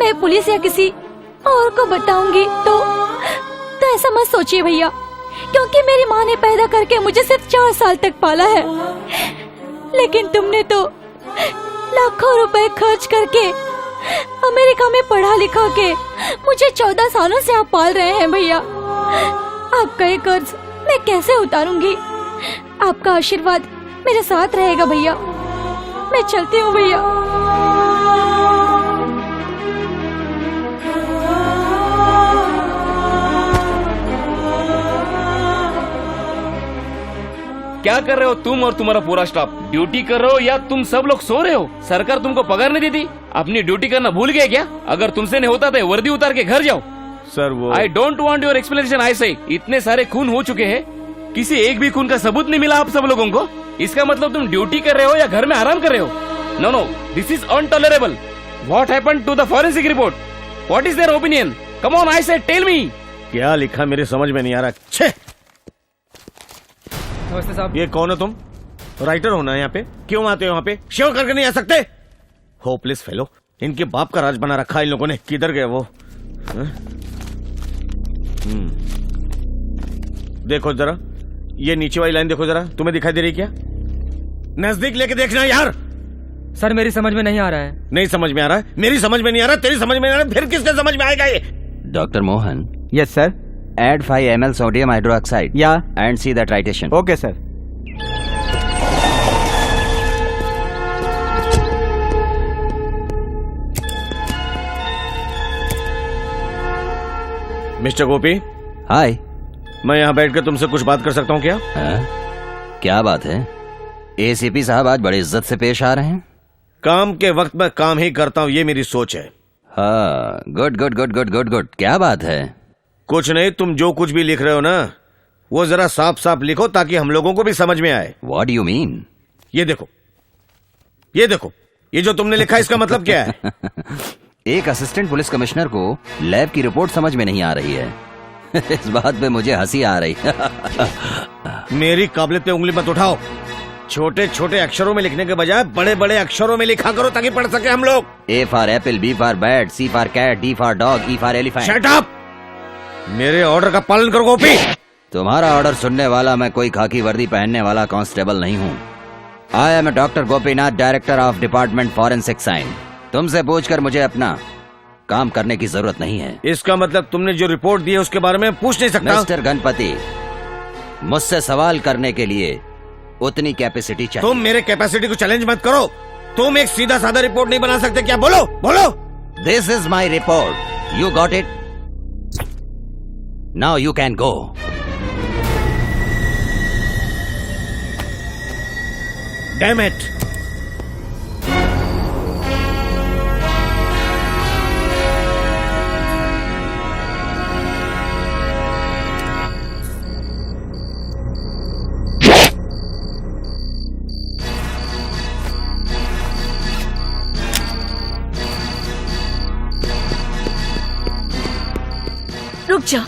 मैं पुलिस या किसी और को बताऊंगी तो ऐसा मत सोचिए भैया, क्योंकि मेरी माँ ने पैदा करके मुझे सिर्फ 4 साल तक पाला है, लेकिन तुमने तो लाखों रुपए खर्च करके अमेरिका में पढ़ा लिखा के मुझे 14 सालों से आप पाल रहे हैं भैया। आपका ये कर्ज मैं कैसे उतारूंगी? आपका आशीर्वाद मेरे साथ रहेगा भैया। मैं मैं चलती हूँ भैया। क्या कर रहे हो तुम और तुम्हारा पूरा स्टाफ? ड्यूटी कर रहे हो या तुम सब लोग सो रहे हो? सरकार तुमको पगार नहीं देती? अपनी ड्यूटी करना भूल गए क्या? अगर तुमसे नहीं होता तो वर्दी उतार के घर जाओ। सर वो I don't want your explanation. I say इतने सारे खून हो चुके हैं, किसी एक भी खून का सबूत नहीं मिला आप सब लोगों को। इसका मतलब तुम ड्यूटी कर रहे हो या घर में आराम कर रहे हो? No no, this is intolerable. What happened to the forensic report? What is their opinion? Come on, I say tell मी। क्या लिखा मेरे समझ में नहीं आ रहा। छे, नमस्ते साहब। ये कौन हो तुम? राइटर होना है यहाँ पे? क्यों आते हो यहाँ पे? शेव करके नहीं आ सकते? होपलेस फेलो, इनके बाप का राज बना रखा है इन लोगों ने। किधर गए वो? देखो जरा, ये नीचे वाली लाइन देखो जरा, तुम्हें दिखाई दे रही क्या? नजदीक लेके देखना यार। सर मेरी समझ में नहीं आ रहा है। नहीं समझ में आ रहा है? मेरी समझ में नहीं आ रहा, तेरी समझ में नहीं आ रहा, फिर किसके समझ में आएगा ये? Doctor Mohan, yes sir. add 5 ml sodium hydroxide या and see the titration. Okay sir. Mister Gopi, hi. मैं यहाँ बैठ कर तुमसे कुछ बात कर सकता हूँ क्या? क्या बात है? एसीपी साहब आज बड़ी इज्जत से पेश आ रहे हैं। काम के वक्त मैं काम ही करता हूँ, ये मेरी सोच है। हाँ, good good good good good good. क्या बात है? कुछ नहीं, तुम जो कुछ भी लिख रहे हो ना, वो जरा साफ साफ लिखो ताकि हम लोगों को भी समझ में आए। What do you mean? ये देखो, ये देखो, ये जो तुमने लिखा है इसका मतलब क्या है? एक असिस्टेंट पुलिस कमिश्नर को लैब की रिपोर्ट समझ में नहीं आ रही है। इस बात पे मुझे हंसी आ रही है। मेरी काबिलियत पे उंगली मत उठाओ। छोटे छोटे अक्षरों में लिखने के बजाय बड़े बड़े अक्षरों में लिखा करो ताकि पढ़ सके हम लोग। A for apple, B for bat, C for cat, D for dog, E for elephant. Shut up! मेरे ऑर्डर का पालन करो गोपी। तुम्हारा ऑर्डर सुनने वाला मैं कोई खाकी वर्दी पहनने वाला कांस्टेबल नहीं हूँ। I am doctor Gopinath, director of department forensic science. तुमसे पूछकर मुझे अपना काम करने की जरूरत नहीं है। इसका मतलब तुमने जो रिपोर्ट दी है उसके बारे में पूछ नहीं सकता? मिस्टर गणपति, मुझसे सवाल करने के लिए उतनी कैपेसिटी चाहिए। तुम मेरे कैपेसिटी को चैलेंज मत करो। तुम एक सीधा साधा रिपोर्ट नहीं बना सकते क्या? बोलो बोलो। This is my report, you got it? Now you can go. Damn it! रुक जाओ,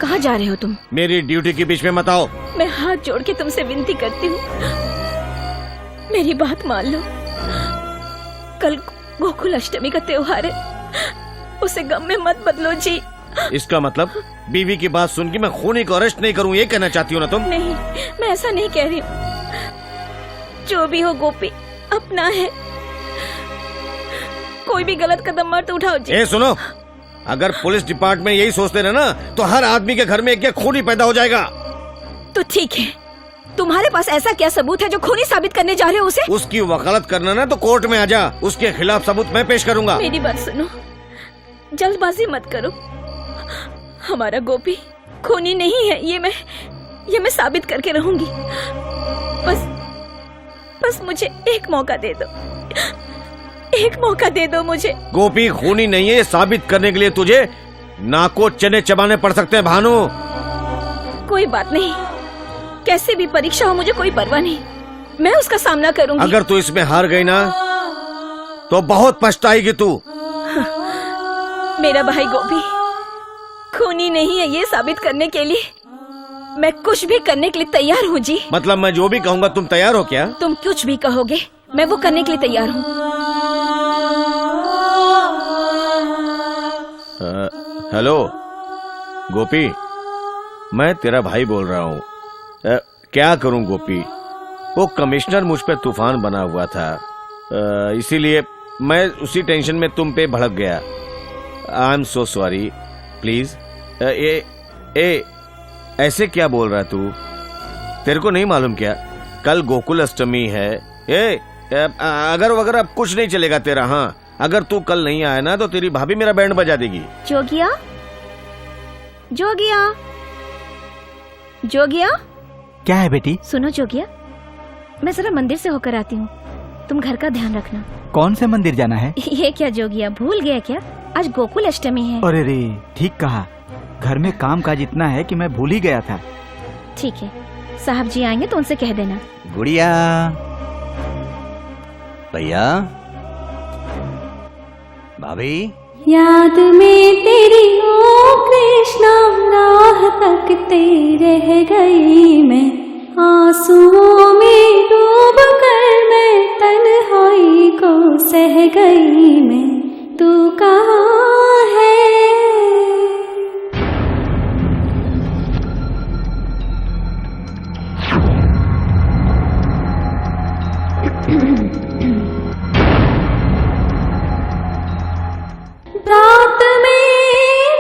कहाँ जा रहे हो तुम? मेरी ड्यूटी के बीच में मत आओ। मैं हाथ जोड़ के तुमसे विनती करती हूँ, मेरी बात मान लो। कल गोकुल अष्टमी का त्योहार है, उसे गम में मत बदलो जी। इसका मतलब बीवी की बात सुन के मैं खूनी को अरेस्ट नहीं करूँ, ये कहना चाहती हो ना तुम? नहीं, मैं ऐसा नहीं कह रही हूँ। जो भी हो गोपी अपना है, कोई भी गलत कदम मत उठाओ जी। ए सुनो, अगर पुलिस डिपार्टमेंट यही सोचते रहे ना तो हर आदमी के घर में एक खूनी पैदा हो जाएगा। तो ठीक है, तुम्हारे पास ऐसा क्या सबूत है जो खूनी साबित करने जा रहे हो उसे? उसकी वकालत करना ना तो कोर्ट में आ जा, उसके खिलाफ सबूत मैं पेश करूंगा। मेरी बात सुनो, जल्दबाजी मत करो। हमारा गोपी खूनी नहीं है, ये मैं साबित करके रहूंगी। बस मुझे एक मौका दे दो, एक मौका दे दो मुझे। गोपी खूनी नहीं है, ये साबित करने के लिए तुझे नाको चने चबाने पड़ सकते हैं भानु। कोई बात नहीं, कैसे भी परीक्षा हो मुझे कोई परवाह नहीं, मैं उसका सामना करूंगी। अगर तू इसमें हार गई ना तो बहुत पछताएगी तू। मेरा भाई गोपी खूनी नहीं है, ये साबित करने के लिए मैं कुछ भी करने के लिए तैयार हूँ जी। मतलब मैं जो भी कहूँगा तुम तैयार हो क्या? तुम कुछ भी कहोगे मैं वो करने के लिए तैयार हूँ। हेलो गोपी, मैं तेरा भाई बोल रहा हूँ। क्या करूँ गोपी, वो कमिश्नर मुझ पे तूफान बना हुआ था, इसीलिए मैं उसी टेंशन में तुम पे भड़क गया। आई एम सो सॉरी, प्लीज। ऐसे क्या बोल रहा है तू? तेरे को नहीं मालूम क्या कल गोकुल अष्टमी है? अगर वगैरह अब कुछ नहीं चलेगा तेरा। हाँ, अगर तू कल नहीं आया ना तो तेरी भाभी मेरा बैंड बजा देगी। जोगिया, जोगिया, जोगिया। क्या है बेटी? सुनो जोगिया, मैं जरा मंदिर से होकर आती हूँ, तुम घर का ध्यान रखना। कौन से मंदिर जाना है? ये क्या जोगिया, भूल गया क्या? आज गोकुल अष्टमी है। अरे रे, ठीक कहा। घर में काम काज इतना है कि मैं भूल ही गया था। ठीक है, साहब जी आएंगे तो उनसे कह देना। गुड़िया, भैया, भाभी। याद में तेरी ओ कृष्णा राह तकते रह गई मैं, आंसुओं में डूब कर मैं तन्हाई को सह गई मैं, तू कहाँ है? रात में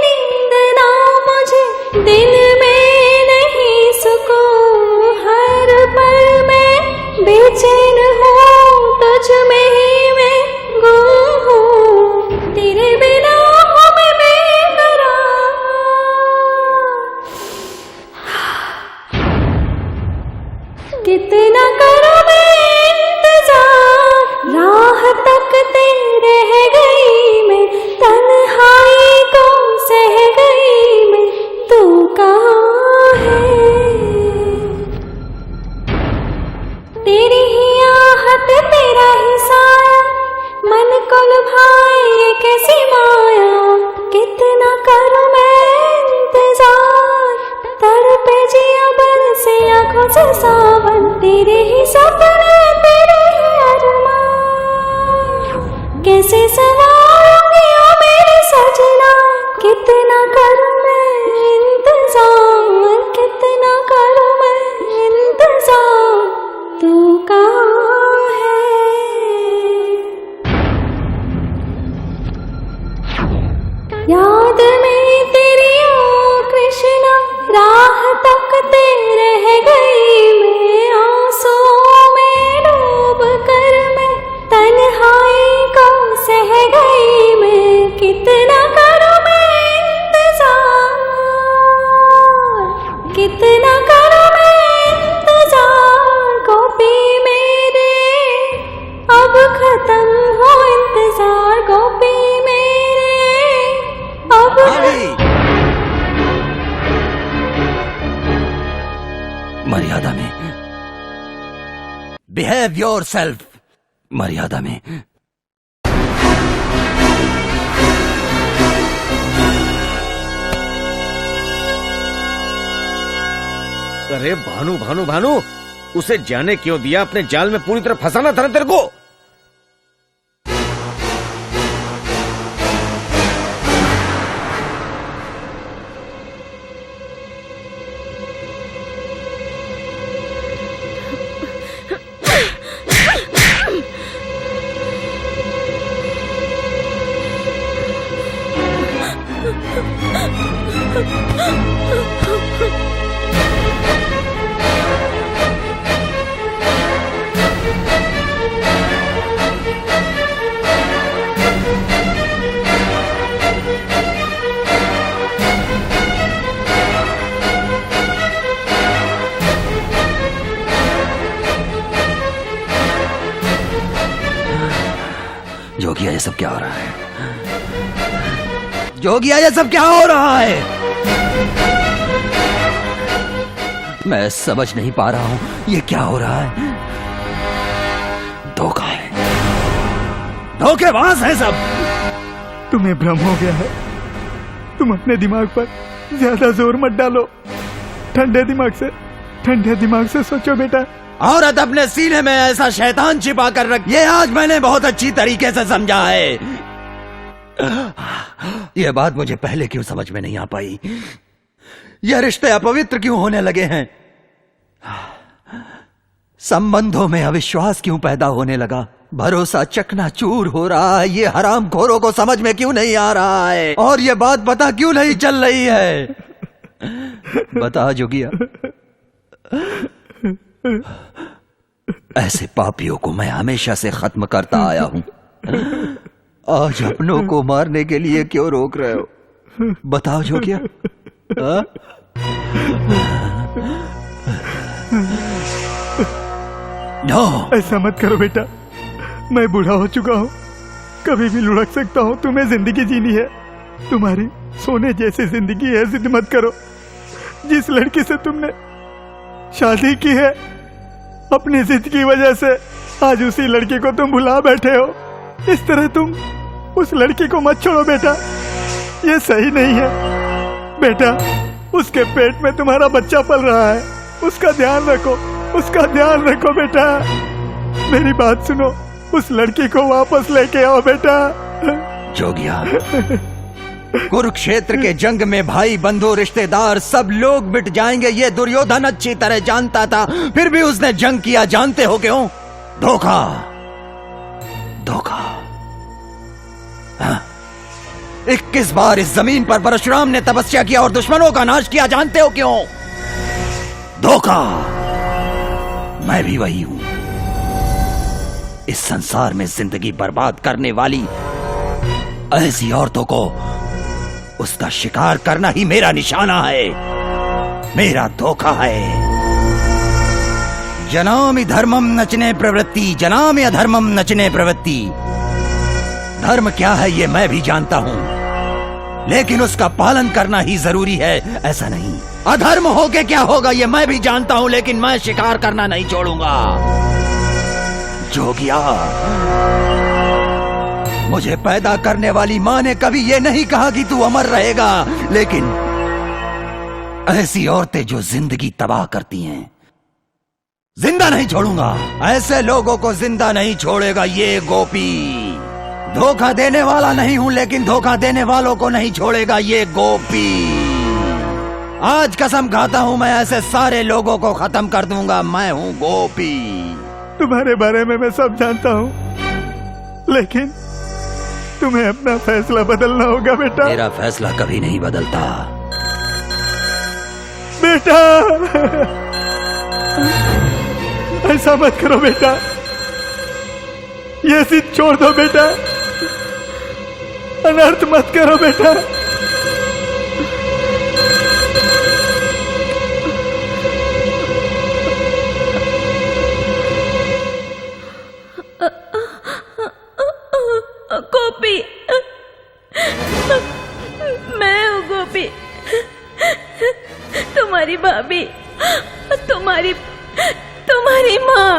नींद ना मुझे, दिन में नहीं सुकून, हर पल मैं बेचैन हूँ, तुझ में ही मैं गुम हूँ, तेरे बिना हूँ मैं बेकरार। कितना करूँ मैं इंतजार, राह तकते रह गई मैं, तन्हाई को सह गई मैं, तू कहाँ है? तेरी ही आहट, तेरा ही साया, मन को लुभाए ये कैसी माया, कितना करूँ मैं इंतजार, तड़पे जिया बरसे आँखों से सावन, तेरे ही सपने तेरे ही अरमान, कैसे सवारूंगी ओ मेरे सजना, कितना करूँ मैं इंतजार, कितना करूँ मैं इंतजार, तू कहाँ है? याद में तेरी ओ कृष्णा राह तकते रह गई मैं, आंसुओं में डूब कर मैं तन्हाई को सह गई मैं, कितना करूँ मैं इंतजार, कितना करूँ मैं इंतजार, गोपी मेरे अब खत्म हो इंतजार, गोपी मेरे अब मर्यादा में बिहेव योरसेल्फ, मर्यादा में। अरे भानु भानु भानु, उसे जाने क्यों दिया? अपने जाल में पूरी तरह फंसाना था ना तेरे को। जोगिया, ये सब क्या हो रहा है? जोगिया, ये सब क्या हो रहा है? मैं समझ नहीं पा रहा हूं, ये क्या हो रहा है? धोखा है, धोखेबाज है सब। तुम्हें भ्रम हो गया है। तुम अपने दिमाग पर ज्यादा जोर मत डालो। ठंडे दिमाग से सोचो बेटा। औरत अपने सीने में ऐसा शैतान छिपा कर रख, ये आज मैंने बहुत अच्छी तरीके से समझा है। यह बात मुझे पहले क्यों समझ में नहीं आ पाई? यह रिश्ते अपवित्र क्यों होने लगे हैं? संबंधों में अविश्वास क्यों पैदा होने लगा? भरोसा चकनाचूर हो रहा है। ये हरामखोरों को समझ में क्यों नहीं आ रहा है? और ये बात पता क्यों नहीं चल रही है? बता जोगिया। ऐसे पापियों को मैं हमेशा से खत्म करता आया हूं। आज अपनों को मारने के लिए क्यों रोक रहे हो? बताओ जोगिया। हाँ? नो, ऐसा मत करो बेटा, मैं बूढ़ा हो चुका हूँ, कभी भी लुढ़क सकता हूँ। तुम्हें जिंदगी जीनी है, तुम्हारी सोने जैसी जिंदगी है। जिद मत करो। जिस लड़की से तुमने शादी की है, अपनी जिद की वजह से आज उसी लड़की को तुम भुला बैठे हो। इस तरह तुम उस लड़की को मत छोड़ो बेटा, ये सही नहीं है। बेटा, उसके पेट में तुम्हारा बच्चा पल रहा है, उसका ध्यान रखो, उसका ध्यान रखो बेटा। मेरी बात सुनो, उस लड़की को वापस लेके आओ बेटा। जोगिया, कुरुक्षेत्र के जंग में भाई बंधु रिश्तेदार सब लोग मिट जाएंगे, ये दुर्योधन अच्छी तरह जानता था, फिर भी उसने जंग किया। जानते हो क्यों? धोखा, धोखा। 21 बार इस जमीन पर परशुराम ने तपस्या किया और दुश्मनों का नाश किया। जानते हो क्यों? धोखा। मैं भी वही हूं। इस संसार में जिंदगी बर्बाद करने वाली ऐसी औरतों को उसका शिकार करना ही मेरा निशाना है, मेरा धोखा है। जनामि धर्मम नचने प्रवृत्ति, जनामि अधर्मम नचने प्रवृत्ति। धर्म क्या है ये मैं भी जानता हूं, लेकिन उसका पालन करना ही जरूरी है, ऐसा नहीं। अधर्म होके क्या होगा ये मैं भी जानता हूं, लेकिन मैं शिकार करना नहीं छोड़ूंगा। जोगिया, मुझे पैदा करने वाली मां ने कभी ये नहीं कहा कि तू अमर रहेगा, लेकिन ऐसी औरतें जो जिंदगी तबाह करती हैं, जिंदा नहीं छोड़ूंगा। ऐसे लोगों को जिंदा नहीं छोड़ेगा ये गोपी। धोखा देने वाला नहीं हूं, लेकिन धोखा देने वालों को नहीं छोड़ेगा ये गोपी। आज कसम खाता हूं, मैं ऐसे सारे लोगों को खत्म कर दूंगा। मैं हूं गोपी। तुम्हारे बारे में मैं सब जानता हूँ, लेकिन तुम्हें अपना फैसला बदलना होगा बेटा। मेरा फैसला कभी नहीं बदलता बेटा। ऐसा मत करो बेटा, ये जिद छोड़ दो बेटा, अनर्थ मत करो बेटा। गोपी, मैं हूँ गोपी, तुम्हारी भाभी, तुम्हारी माँ।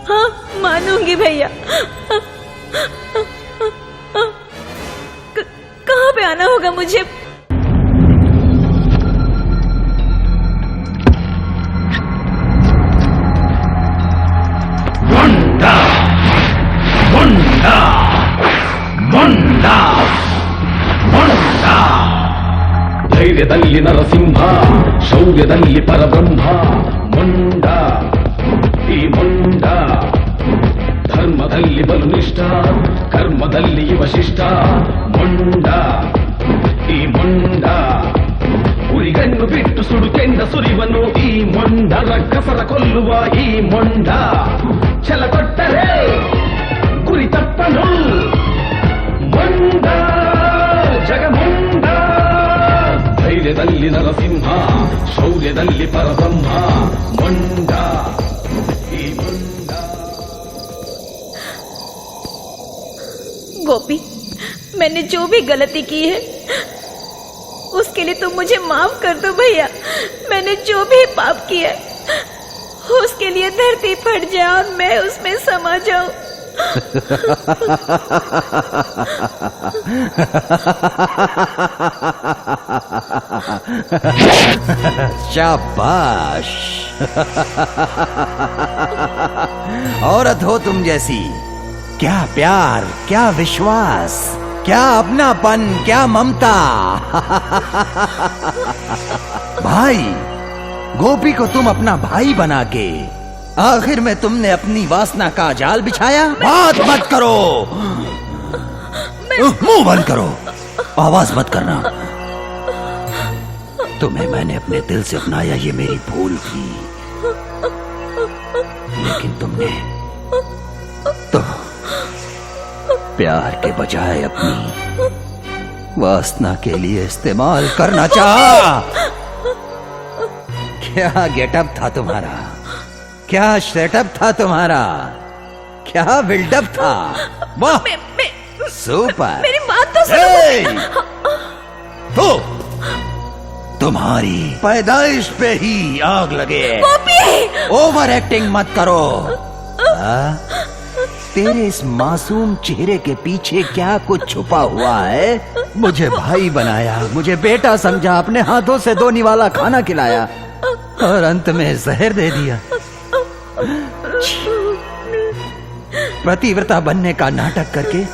हाँ, मानूंगी भैया। कहाँ पे आना होगा मुझे? ಧೈರ್ಯದಲ್ಲಿ ನರಸಿಂಹ, ಶೌರ್ಯದಲ್ಲಿ ಪರಬ್ರಹ್ಮ. ಮೊಂಡ ಈ ಮೊಂಡ, ಧರ್ಮದಲ್ಲಿ ಬಲುನಿಷ್ಠ, ಕರ್ಮದಲ್ಲಿ ವಶಿಷ್ಠ. ಮೊಂಡ ಈ ಮೊಂಡ, ಉರಿಗಣ್ಣು ಬಿಟ್ಟು ಸುಡುಕೆಂಡ ಸುರಿವನು ಈ ಮೊಂಡ. ರಕ್ಕಸರ ಕೊಲ್ಲುವ ಈ ಮೊಂಡ, ಛಲ ಕೊಟ್ಟರೆ ಗುರಿ ತಪ್ಪನು. ಮೊಂಡ ಜಗಮೊಂಡ. ಧೈರ್ಯದಲ್ಲಿ ನರಸಿಂಹ, ಶೌರ್ಯದಲ್ಲಿ ಪರಬ್ರಹ್ಮ. ಮೊಂಡ ಈ ಮೊಂಡ. गोपी, मैंने जो भी गलती की है उसके लिए तुम मुझे माफ कर दो भैया। मैंने जो भी पाप किया उसके लिए धरती फट जाए और मैं उसमें समा जाऊं। शाबाश। औरत हो तुम जैसी। क्या प्यार, क्या विश्वास, क्या अपनापन, क्या ममता। भाई, गोपी को तुम अपना भाई बना के आखिर में तुमने अपनी वासना का जाल बिछाया। बात मत करो, मुंह बंद करो, आवाज मत करना। तुम्हें मैंने अपने दिल से अपनाया, ये मेरी भूल थी। लेकिन तुमने तो प्यार के बजाय अपनी वासना के लिए इस्तेमाल करना चाहा। क्या गेटअप था तुम्हारा, क्या सेटअप था तुम्हारा, क्या बिल्डअप था। वाह, सुपर। मेरी बात तो सुनो। तो तुम्हारी पैदाइश पे ही आग लगे। ओवर एक्टिंग मत करो। तेरे इस मासूम चेहरे के पीछे क्या कुछ छुपा हुआ है। मुझे भाई बनाया, मुझे बेटा समझा, अपने हाथों से 2 निवाला खाना खिलाया और अंत में जहर दे दिया। पतिव्रता बनने का नाटक करके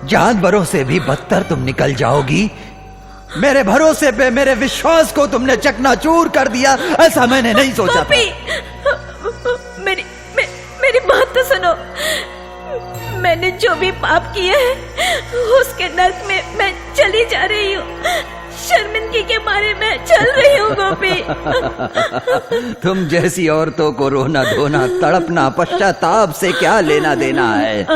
जानवरों से भी बदतर तुम निकल जाओगी। मेरे भरोसे पे, मेरे विश्वास को तुमने चकनाचूर कर दिया। ऐसा मैंने नहीं सोचा था। मेरी बात तो सुनो। मैंने जो भी पाप किए हैं उसके नर्क में मैं चली जा रही हूँ। शर्मिंदगी के मारे मैं चल रही हूँ गोपी। तुम जैसी औरतों को रोना धोना तड़पना पश्चाताप से क्या लेना देना है।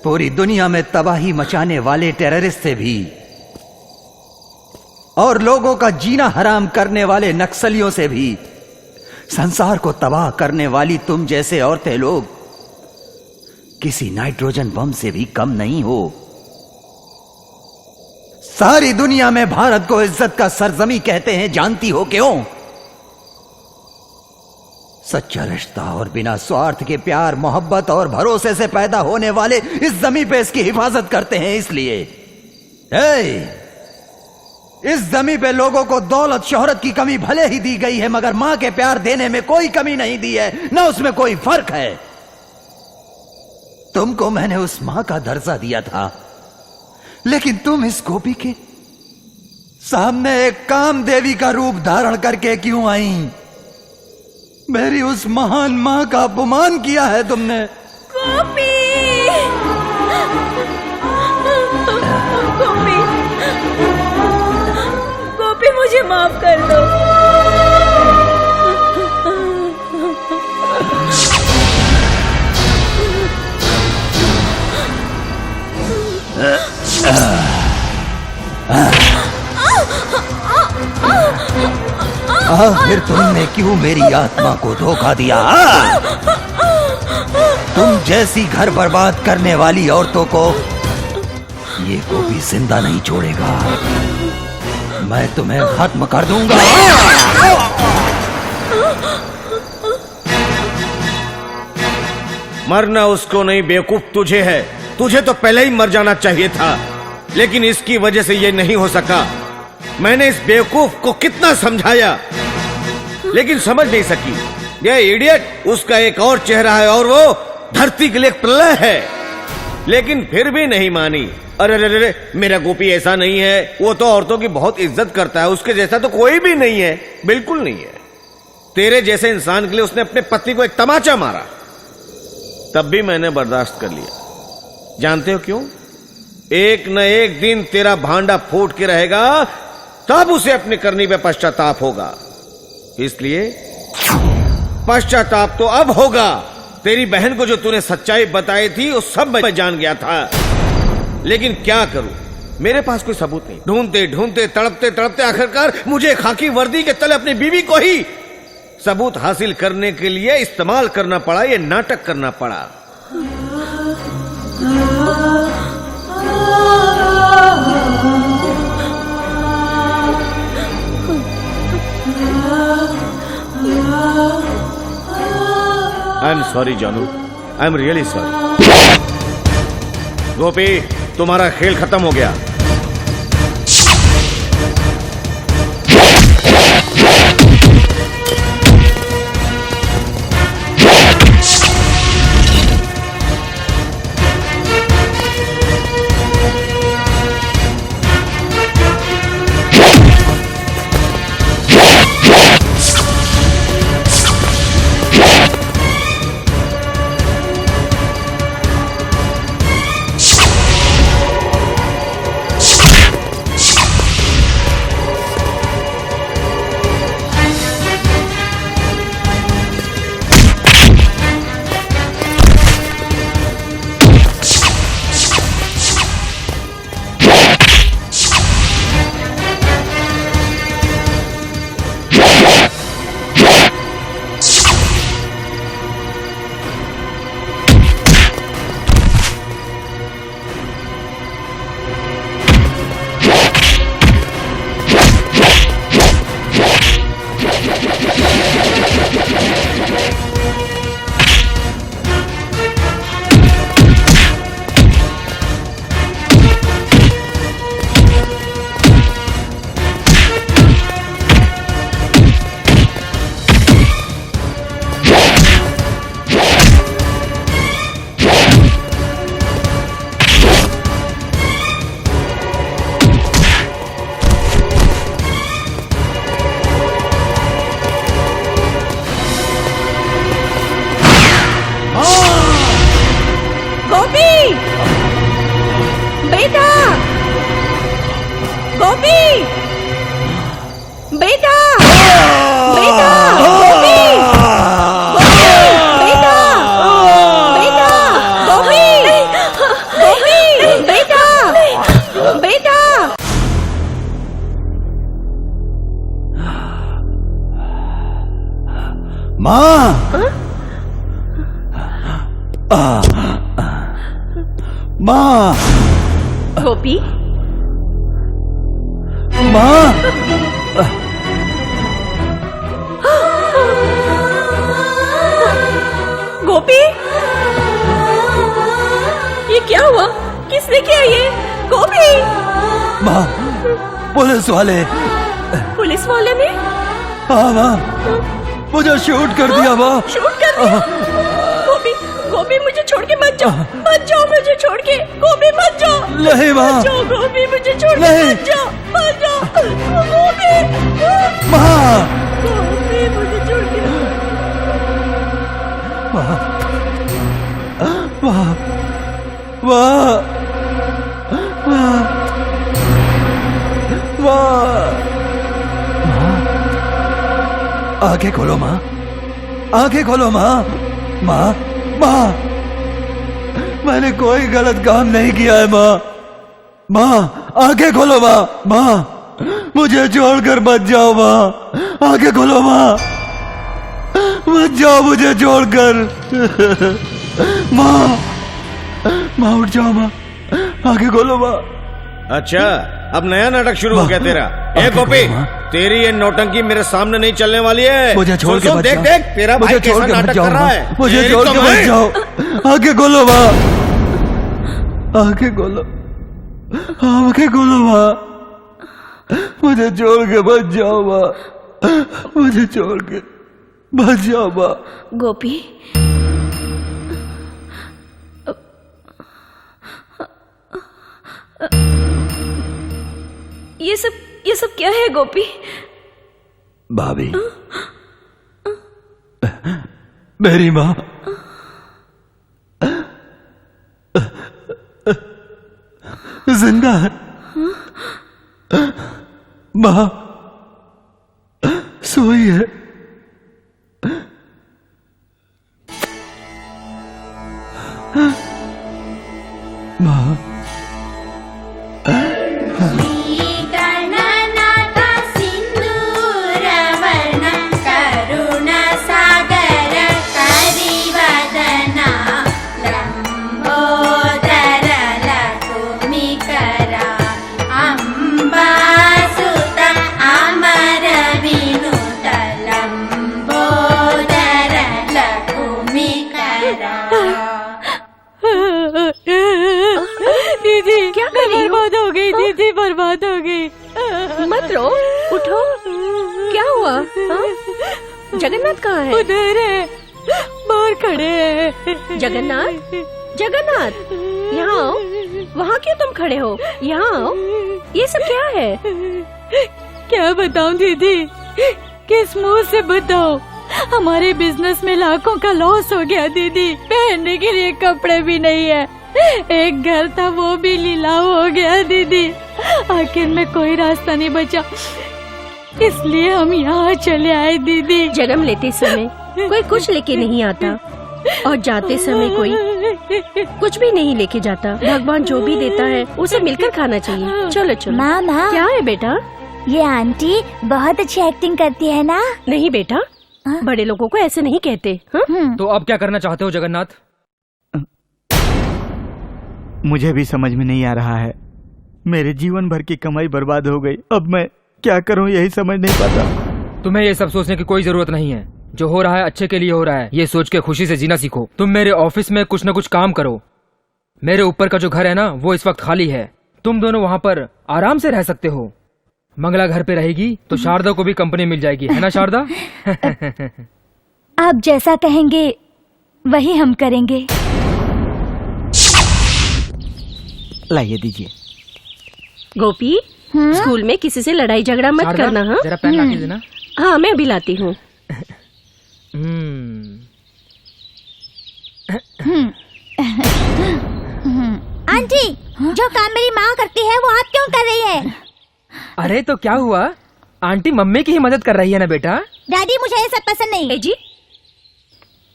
पूरी दुनिया में तबाही मचाने वाले टेररिस्ट से भी और लोगों का जीना हराम करने वाले नक्सलियों से भी संसार को तबाह करने वाली तुम जैसे औरतें लोग किसी नाइट्रोजन बम से भी कम नहीं हो। सारी दुनिया में भारत को इज्जत का सरजमी कहते हैं, जानती हो क्यों? सच्चा रिश्ता और बिना स्वार्थ के प्यार, मोहब्बत और भरोसे से पैदा होने वाले इस जमीन पे इसकी हिफाजत करते हैं। इसलिए इस जमीन पे लोगों को दौलत शोहरत की कमी भले ही दी गई है, मगर मां के प्यार देने में कोई कमी नहीं दी है, न उसमें कोई फर्क है। तुमको मैंने उस मां का दर्जा दिया था, लेकिन तुम इस गोपी के सामने एक कामदेवी का रूप धारण करके क्यों आई? मेरी उस महान मां का अपमान किया है तुमने। गोपी, गोपी, गोपी मुझे माफ कर दो। फिर तुमने क्यों मेरी आत्मा को धोखा दिया? तुम जैसी घर बर्बाद करने वाली औरतों को ये गोपी जिंदा नहीं छोड़ेगा। मैं तुम्हें खत्म कर दूंगा। मरना उसको नहीं, बेवकूफ तुझे है। तुझे तो पहले ही मर जाना चाहिए था, लेकिन इसकी वजह से ये नहीं हो सका। मैंने इस बेवकूफ को कितना समझाया, लेकिन समझ नहीं सकी। ये इडियट, उसका एक और चेहरा है और वो धरती के लिए प्रलय है, लेकिन फिर भी नहीं मानी। अरे अरे अरे, मेरा गोपी ऐसा नहीं है। वो तो औरतों की बहुत इज्जत करता है, उसके जैसा तो कोई भी नहीं है, बिल्कुल नहीं है। तेरे जैसे इंसान के लिए उसने अपने पति को एक तमाचा मारा, तब भी मैंने बर्दाश्त कर लिया। जानते हो क्यों? एक न एक दिन तेरा भांडा फूट के रहेगा, तब उसे अपनी करनी पे पश्चाताप होगा। इसलिए पश्चाताप तो अब होगा। तेरी बहन को जो तूने सच्चाई बताई थी वो सब मैं जान गया था, लेकिन क्या करूं, मेरे पास कोई सबूत नहीं। ढूंढते ढूंढते तड़पते तड़पते आखिरकार मुझे खाकी वर्दी के तले अपनी बीवी को ही सबूत हासिल करने के लिए इस्तेमाल करना पड़ा, ये नाटक करना पड़ा। आई एम सॉरी जानू, आई एम रियली सॉरी। गोपी, तुम्हारा खेल खत्म हो गया। माँ माँ गोपी, माँ गोपी, ये क्या हुआ? किसने किया ये? गोपी, माँ पुलिस वाले। पुलिस वाले ने हाँ माँ, मुझे शूट कर दिया माँ। शूट कर दिया? गोपी, गोपी मुझे छोड़ के मत जाओ, मत जाओ मुझे छोड़ के। गोपी मत जाओ, नहीं माँ, मत जाओ गोपी, मुझे छोड़ के नहीं। मत जाओ, मत जाओ गोपी, माँ गोपी मुझे छोड़ के। माँ माँ माँ माँ माँ आंखें खोलो माँ, आंखें खोलो माँ। माँ माँ मैंने कोई गलत काम नहीं किया है माँ। माँ आंखें खोलो माँ। माँ मुझे छोड़कर मत जाओ माँ, आंखें खोलो माँ, मत जाओ मुझे छोड़कर। माँ माँ उठ जाओ माँ, आंखें खोलो माँ। अच्छा, अब नया नाटक शुरू हो गया तेरा। ए आंखें गोपी, खोलो, माँ। तेरी ये नौटंकी मेरे सामने नहीं चलने वाली है। मुझे छोड़ के सुन, मत देख जाओ। देख तेरा भाई मुझे कैसा छोड़ के मत नाटक जाओ कर रहा माँ। है। मुझे तेरी छोड़ तो के मैं- मत जाओ, आंखें खोलो माँ, आंखें खोलो, आंखें खोलो माँ। मुझे छोड़ के मत जाओ माँ, मुझे छोड़ के मत जाओ माँ। गोपी, ये सब क्या है गोपी? भाभी, मेरी माँ जिंदा है। माँ सोई है। माँ दीदी, क्या कर रही हो? बर्बाद हो गई दीदी, बर्बाद हो गई। मत रो, उठो। क्या हुआ? हाँ? जगन्नाथ कहाँ है? उधर है, बाहर खड़े हैं। जगन्नाथ, जगन्नाथ, यहाँ आओ। वहाँ क्यों तुम खड़े हो? यहाँ आओ। ये सब क्या है? क्या बताऊं दीदी, किस मुंह से बताऊं? हमारे बिजनेस में लाखों का लॉस हो गया दीदी। पहनने के लिए कपड़े भी नहीं है, एक घर था वो भी लीलाव हो गया दीदी। आखिर में कोई रास्ता नहीं बचा, इसलिए हम यहाँ चले आए दीदी। जन्म लेते समय कोई कुछ लेके नहीं आता और जाते समय कोई कुछ भी नहीं लेके जाता। भगवान जो भी देता है उसे मिलकर खाना चाहिए। चलो चलो। मामा, क्या है बेटा? ये आंटी बहुत अच्छी एक्टिंग करती है ना? नहीं बेटा, बड़े लोगों को ऐसे नहीं कहते। हाँ? तो अब क्या करना चाहते हो जगन्नाथ? मुझे भी समझ में नहीं आ रहा है। मेरे जीवन भर की कमाई बर्बाद हो गई। अब मैं क्या करूं यही समझ नहीं पाता। तुम्हें ये सब सोचने की कोई जरूरत नहीं है। जो हो रहा है अच्छे के लिए हो रहा है, ये सोच के खुशी से जीना सीखो। तुम मेरे ऑफिस में कुछ न कुछ काम करो। मेरे ऊपर का जो घर है ना, वो इस वक्त खाली है। तुम दोनों वहाँ पर आराम से रह सकते हो। मंगला घर पे रहेगी तो शारदा को भी कंपनी मिल जाएगी, है ना शारदा? आप जैसा कहेंगे वही हम करेंगे। लाइए दीजिए। गोपी, स्कूल में किसी से लड़ाई झगड़ा मत शारदा, करना। हाँ जरा पेन लाके देना। हाँ, मैं अभी लाती हूँ। आंटी, जो काम मेरी माँ करती है वो आप क्यों कर रही है? अरे तो क्या हुआ, आंटी मम्मी की ही मदद कर रही है ना बेटा। डैडी, मुझे ये सब पसंद नहीं। ए जी,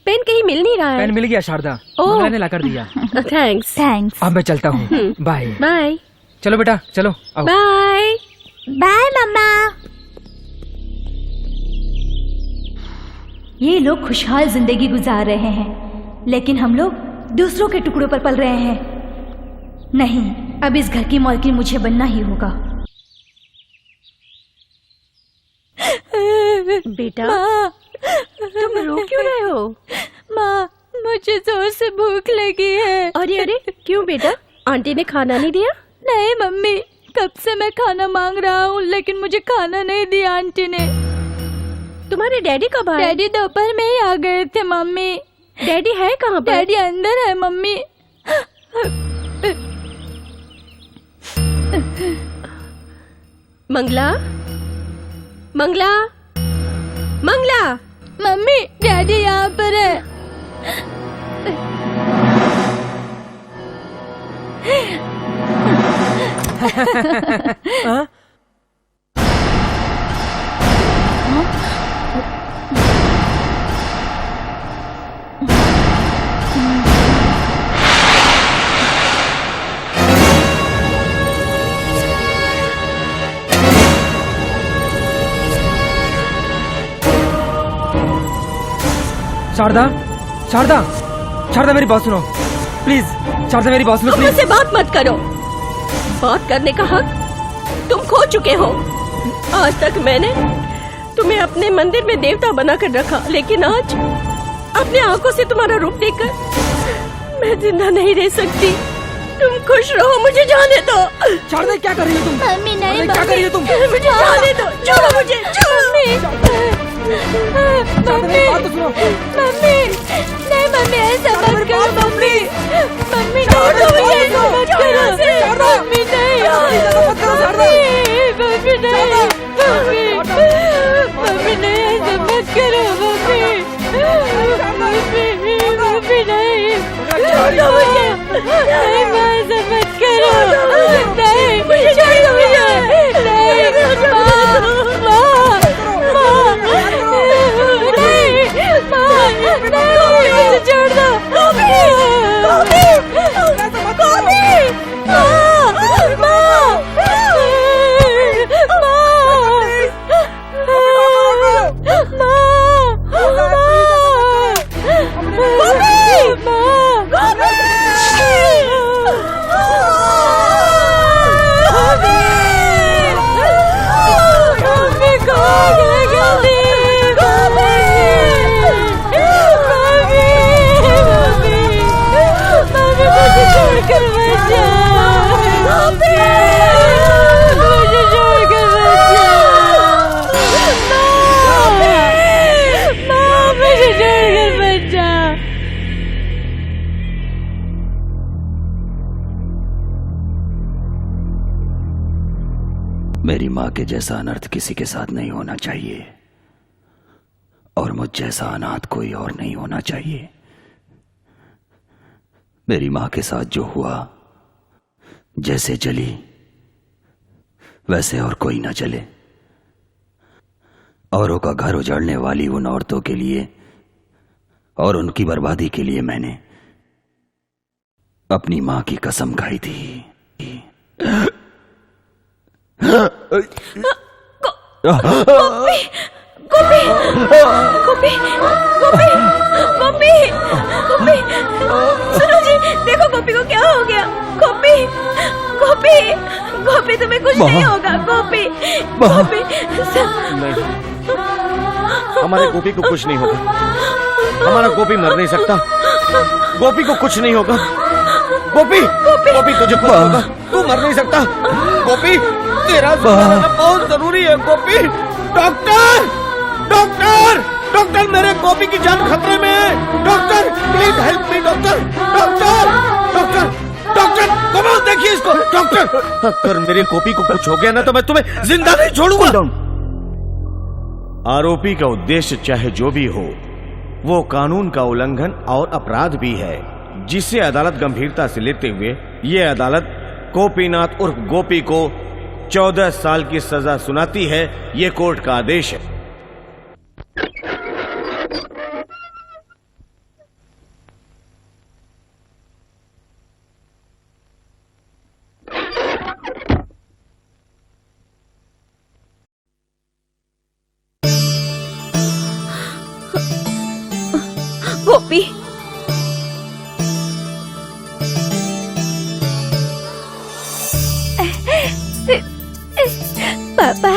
पेन कहीं मिल नहीं रहा है। पेन मिल गया शारदा, ओह। मंगला ने लाकर दिया। थैंक्स। थैंक्स। अब मैं चलता हूँ, बाय। बाय चलो बेटा, चलो आओ। बाय। बाय मम्मा। ये लोग खुशहाल जिंदगी गुजार रहे हैं, लेकिन हम लोग दूसरों के टुकड़ों पर पल रहे हैं। नहीं, अब इस घर की मालकिन मुझे बनना ही होगा। बेटा तुम रो क्यों रहे हो? माँ, मुझे जोर से भूख लगी है। अरे अरे क्यों बेटा, आंटी ने खाना नहीं दिया? नहीं मम्मी, कब से मैं खाना मांग रहा हूँ लेकिन मुझे खाना नहीं दिया आंटी ने। तुम्हारे डैडी कब आए? डैडी दोपहर में ही आ गए थे मम्मी। डैडी है कहाँ पर? डैडी अंदर है mummy. Mangala, Mangala, Mangala. Mummy, daddy यहाँ पर है। शारदा, शारदा, शारदा मेरी बात सुनो प्लीज। शारदा मेरी बात सुनो तुम प्लीज। मुझसे बात मत करो। बात करने का हक तुम खो चुके हो। आज तक मैंने तुम्हें अपने मंदिर में देवता बनाकर रखा, लेकिन आज अपने आंखों से तुम्हारा रूप देखकर मैं जिंदा नहीं रह सकती। तुम खुश रहो, मुझे जाने दो। शारदा क्या कर रही हो तुम? मम्मी नहीं, क्या कर रही हो तुम? मुझे जाने दो, छोड़ो मुझे, छोड़ो। मम्मी बात तो सुनो। मम्मी नहीं, मम्मी ऐसा मत करो। मम्मी, मम्मी शारदा, मुझे ऐसा मत करो। शारदा, मम्मी नहीं, मत करो शारदा। मम्मी नहीं, मम्मी नहीं, ऐसा मत करो। मम्मी, मम्मी नहीं, छोड़ो मुझे। नहीं माँ, ऐसा मत करो। नहीं, छोड़ो मुझे। नहीं छोड़ दो। मेरी माँ के जैसा अनर्थ किसी के साथ नहीं होना चाहिए, और मुझ जैसा अनाथ कोई और नहीं होना चाहिए। मेरी माँ के साथ जो हुआ, जैसे चली वैसे और कोई ना चले। औरों का घर उजाड़ने वाली उन औरतों के लिए और उनकी बर्बादी के लिए मैंने अपनी माँ की कसम खाई थी। गोपी, गोपी, गोपी, गोपी, गोपी, गोपी, सुनो जी, देखो गोपी को क्या हो गया। गोपी, गोपी, गोपी तुम्हें कुछ नहीं होगा। गोपी, गोपी, नहीं, हमारे गोपी को कुछ नहीं होगा। हमारा गोपी मर नहीं सकता। गोपी को कुछ नहीं होगा। गोपी, गोपी तुझे कुछ होगा। तू मर नहीं सकता। गोपी, तेरा रहना बहुत जरूरी है। गोपी, डॉक्टर, डॉक्टर, डॉक्टर, मेरे गोपी की जान खतरे में है। Doctor, please help me. Doctor, doctor, doctor, doctor, कमाल देखिए इसको। डॉक्टर, अगर मेरे गोपी को कुछ हो गया ना तो मैं तुम्हें जिंदा नहीं छोड़ूंगा। आरोपी का उद्देश्य चाहे जो भी हो, वो कानून का उल्लंघन और अपराध भी है, जिसे अदालत गंभीरता से लेते हुए ये अदालत गोपीनाथ उर्फ गोपी को 14 साल की सजा सुनाती है। ये कोर्ट का आदेश है। गोपी। पापा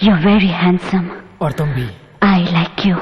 You're very handsome. और तुम भी। I like you.